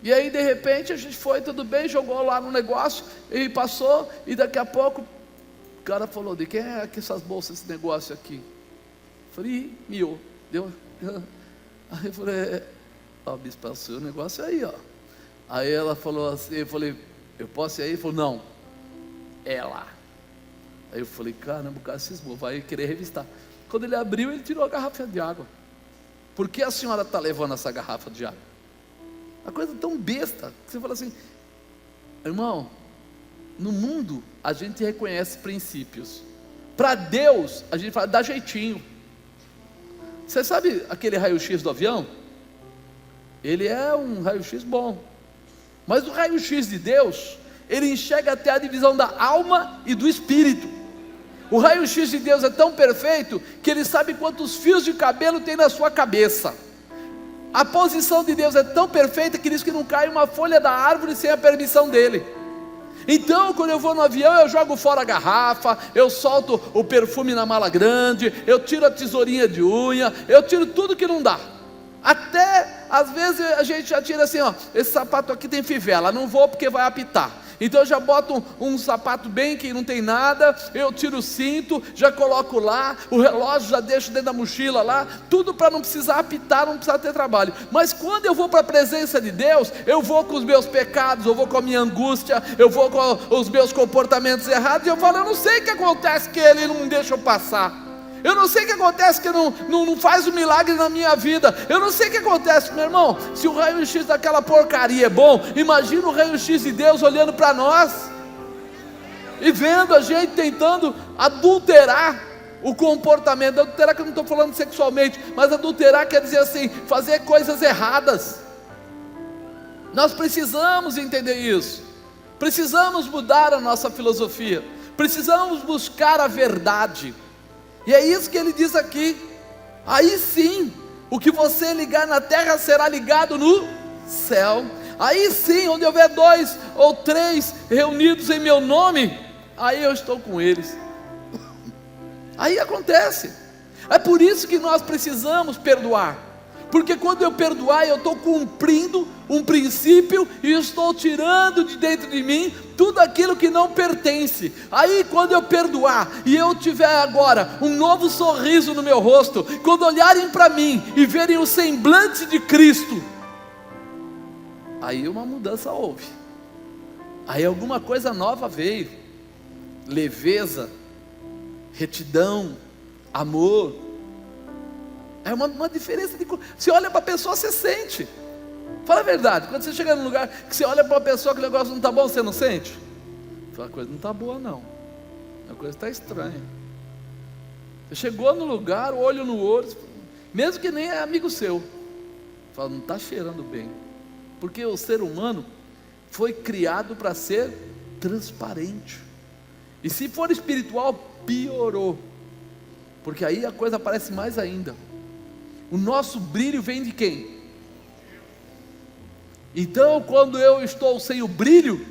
E aí de repente a gente foi, tudo bem, jogou lá no negócio, e passou, e daqui a pouco o cara falou: de quem é que essas bolsas, esse negócio aqui? Eu falei: meu, deu. Aí eu falei: bispa, o seu negócio é aí, ó. Aí ela falou assim, eu falei: eu posso ir aí? Ele falou: não, é lá. Aí eu falei: caramba, o cara cismou, vai querer revistar. Quando ele abriu, ele tirou a garrafa de água. Por que a senhora está levando essa garrafa de água? Uma coisa tão besta, que você fala assim: irmão, no mundo a gente reconhece princípios, para Deus a gente fala, dá jeitinho. Você sabe aquele raio-x do avião? Ele é um raio-x bom, mas o raio-x de Deus, ele enxerga até a divisão da alma e do espírito. O raio-x de Deus é tão perfeito, que ele sabe quantos fios de cabelo tem na sua cabeça. A posição de Deus é tão perfeita, que diz que não cai uma folha da árvore sem a permissão dele. Então, quando eu vou no avião, eu jogo fora a garrafa, eu solto o perfume na mala grande, eu tiro a tesourinha de unha, eu tiro tudo que não dá. Até, às vezes, a gente já tira assim, ó, esse sapato aqui tem fivela, não vou porque vai apitar. Então eu já boto um sapato bem que não tem nada, eu tiro o cinto, já coloco lá, o relógio já deixo dentro da mochila lá, tudo para não precisar apitar, não precisar ter trabalho. Mas quando eu vou para a presença de Deus, eu vou com os meus pecados, eu vou com a minha angústia, eu vou com os meus comportamentos errados, e eu falo, eu não sei o que acontece que Ele não me deixa eu passar. Eu não sei o que acontece que não faz o milagre na minha vida. Eu não sei o que acontece, meu irmão. Se o raio-x daquela porcaria é bom, imagina o raio-x de Deus olhando para nós e vendo a gente tentando adulterar o comportamento. Adulterar, que eu não estou falando sexualmente, mas adulterar quer dizer assim, fazer coisas erradas. Nós precisamos entender isso. Precisamos mudar a nossa filosofia. Precisamos buscar a verdade. E é isso que ele diz aqui. Aí sim, o que você ligar na terra será ligado no céu. Aí sim, onde houver 2 ou 3 reunidos em meu nome, aí eu estou com eles. Aí acontece. É por isso que nós precisamos perdoar. Porque quando eu perdoar, eu estou cumprindo um princípio e estou tirando de dentro de mim tudo aquilo que não pertence. Aí quando eu perdoar e eu tiver agora um novo sorriso no meu rosto, quando olharem para mim e verem o semblante de Cristo, aí uma mudança houve. Aí alguma coisa nova veio. Leveza, retidão, amor. É uma diferença de coisa. Você olha para a pessoa, você sente. Fala a verdade, quando você chega num lugar que você olha para uma pessoa que o negócio não está bom, você não sente? Fala, a coisa não está boa não, a coisa está estranha. Você chegou no lugar, olho no olho, mesmo que nem é amigo seu, fala, não está cheirando bem. Porque o ser humano foi criado para ser transparente. E se for espiritual, piorou. Porque aí a coisa aparece mais ainda. O nosso brilho vem de quem? Então, quando eu estou sem o brilho,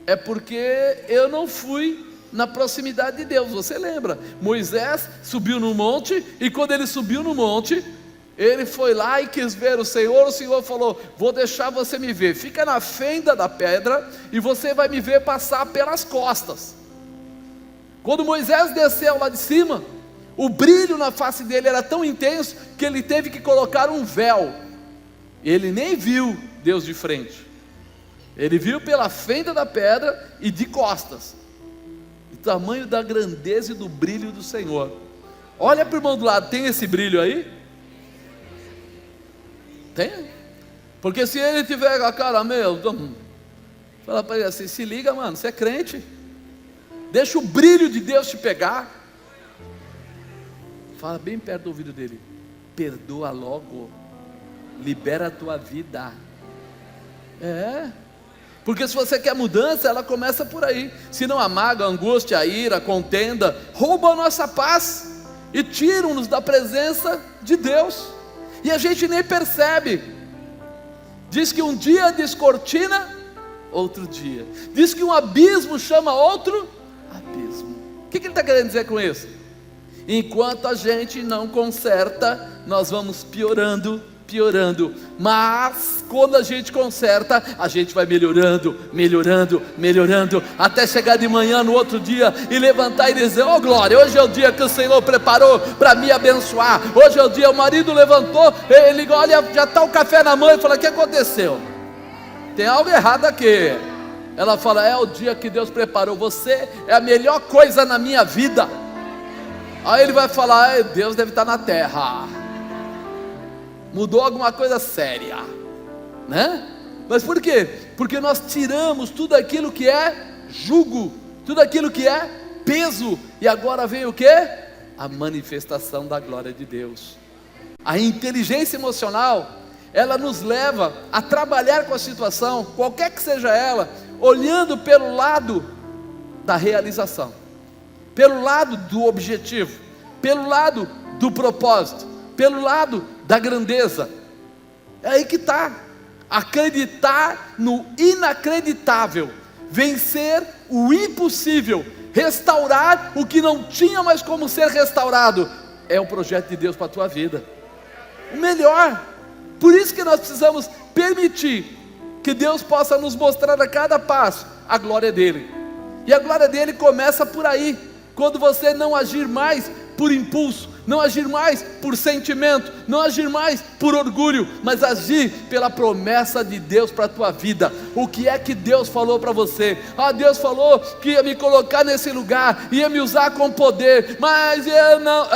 é porque eu não fui na proximidade de Deus. Você lembra? Moisés subiu no monte, e quando ele subiu no monte, ele foi lá e quis ver o Senhor falou, vou deixar você me ver, fica na fenda da pedra, e você vai me ver passar pelas costas. Quando Moisés desceu lá de cima, o brilho na face dele era tão intenso, que ele teve que colocar um véu. Ele nem viu Deus de frente, ele viu pela fenda da pedra e de costas. O tamanho da grandeza e do brilho do Senhor. Olha para o irmão do lado, tem esse brilho aí? Tem? Porque se ele tiver a cara meio, fala para ele assim, se liga mano, você é crente, deixa o brilho de Deus te pegar. Fala bem perto do ouvido dele, perdoa logo, libera a tua vida. Porque se você quer mudança, ela começa por aí. Se não a mágoa, a angústia, a ira, a contenda roubam a nossa paz e tiram-nos da presença de Deus, e a gente nem percebe. Diz que um dia descortina outro dia, diz que um abismo chama outro abismo. O que ele está querendo dizer com isso? Enquanto a gente não conserta, nós vamos piorando, mas quando a gente conserta, a gente vai melhorando, até chegar de manhã no outro dia e levantar e dizer, oh glória, hoje é o dia que o Senhor preparou para me abençoar. Hoje é o dia, o marido levantou, ele olha, já está o café na mão, e fala, o que aconteceu? Tem algo errado aqui. Ela fala, é o dia que Deus preparou, você é a melhor coisa na minha vida. Aí ele vai falar, Deus deve estar na terra, mudou alguma coisa séria, né? Mas por quê? Porque nós tiramos tudo aquilo que é jugo, tudo aquilo que é peso, e agora vem o quê? A manifestação da glória de Deus. A inteligência emocional, ela nos leva a trabalhar com a situação, qualquer que seja ela, olhando pelo lado da realização, pelo lado do objetivo, pelo lado do propósito, pelo lado da grandeza. É aí que está. Acreditar no inacreditável, vencer o impossível, restaurar o que não tinha mais como ser restaurado. É o projeto de Deus para a tua vida, o melhor. Por isso que nós precisamos permitir que Deus possa nos mostrar a cada passo a glória dele. E a glória dele começa por aí, quando você não agir mais por impulso, não agir mais por sentimento, não agir mais por orgulho, mas agir pela promessa de Deus para a tua vida. O que é que Deus falou para você? Deus falou que ia me colocar nesse lugar, ia me usar com poder, mas eu não,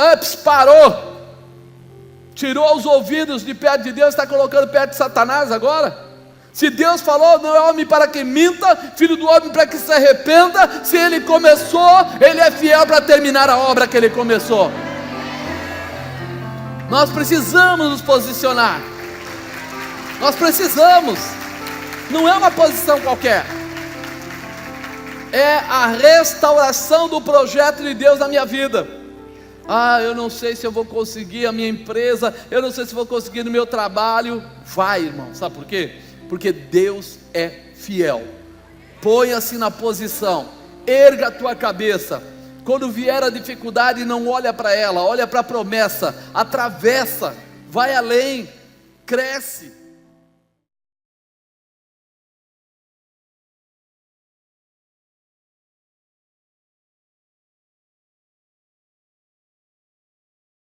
parou, tirou os ouvidos de perto de Deus, está colocando perto de Satanás agora? Se Deus falou, não é homem para que minta, filho do homem para que se arrependa. Se Ele começou, Ele é fiel para terminar a obra que Ele começou. Nós precisamos nos posicionar, nós precisamos, não é uma posição qualquer, é a restauração do projeto de Deus na minha vida. Eu não sei se eu vou conseguir a minha empresa, eu não sei se vou conseguir no meu trabalho. Vai, irmão, sabe por quê? Porque Deus é fiel. Ponha-se na posição, erga a tua cabeça. Quando vier a dificuldade, não olha para ela, olha para a promessa, atravessa, vai além, cresce.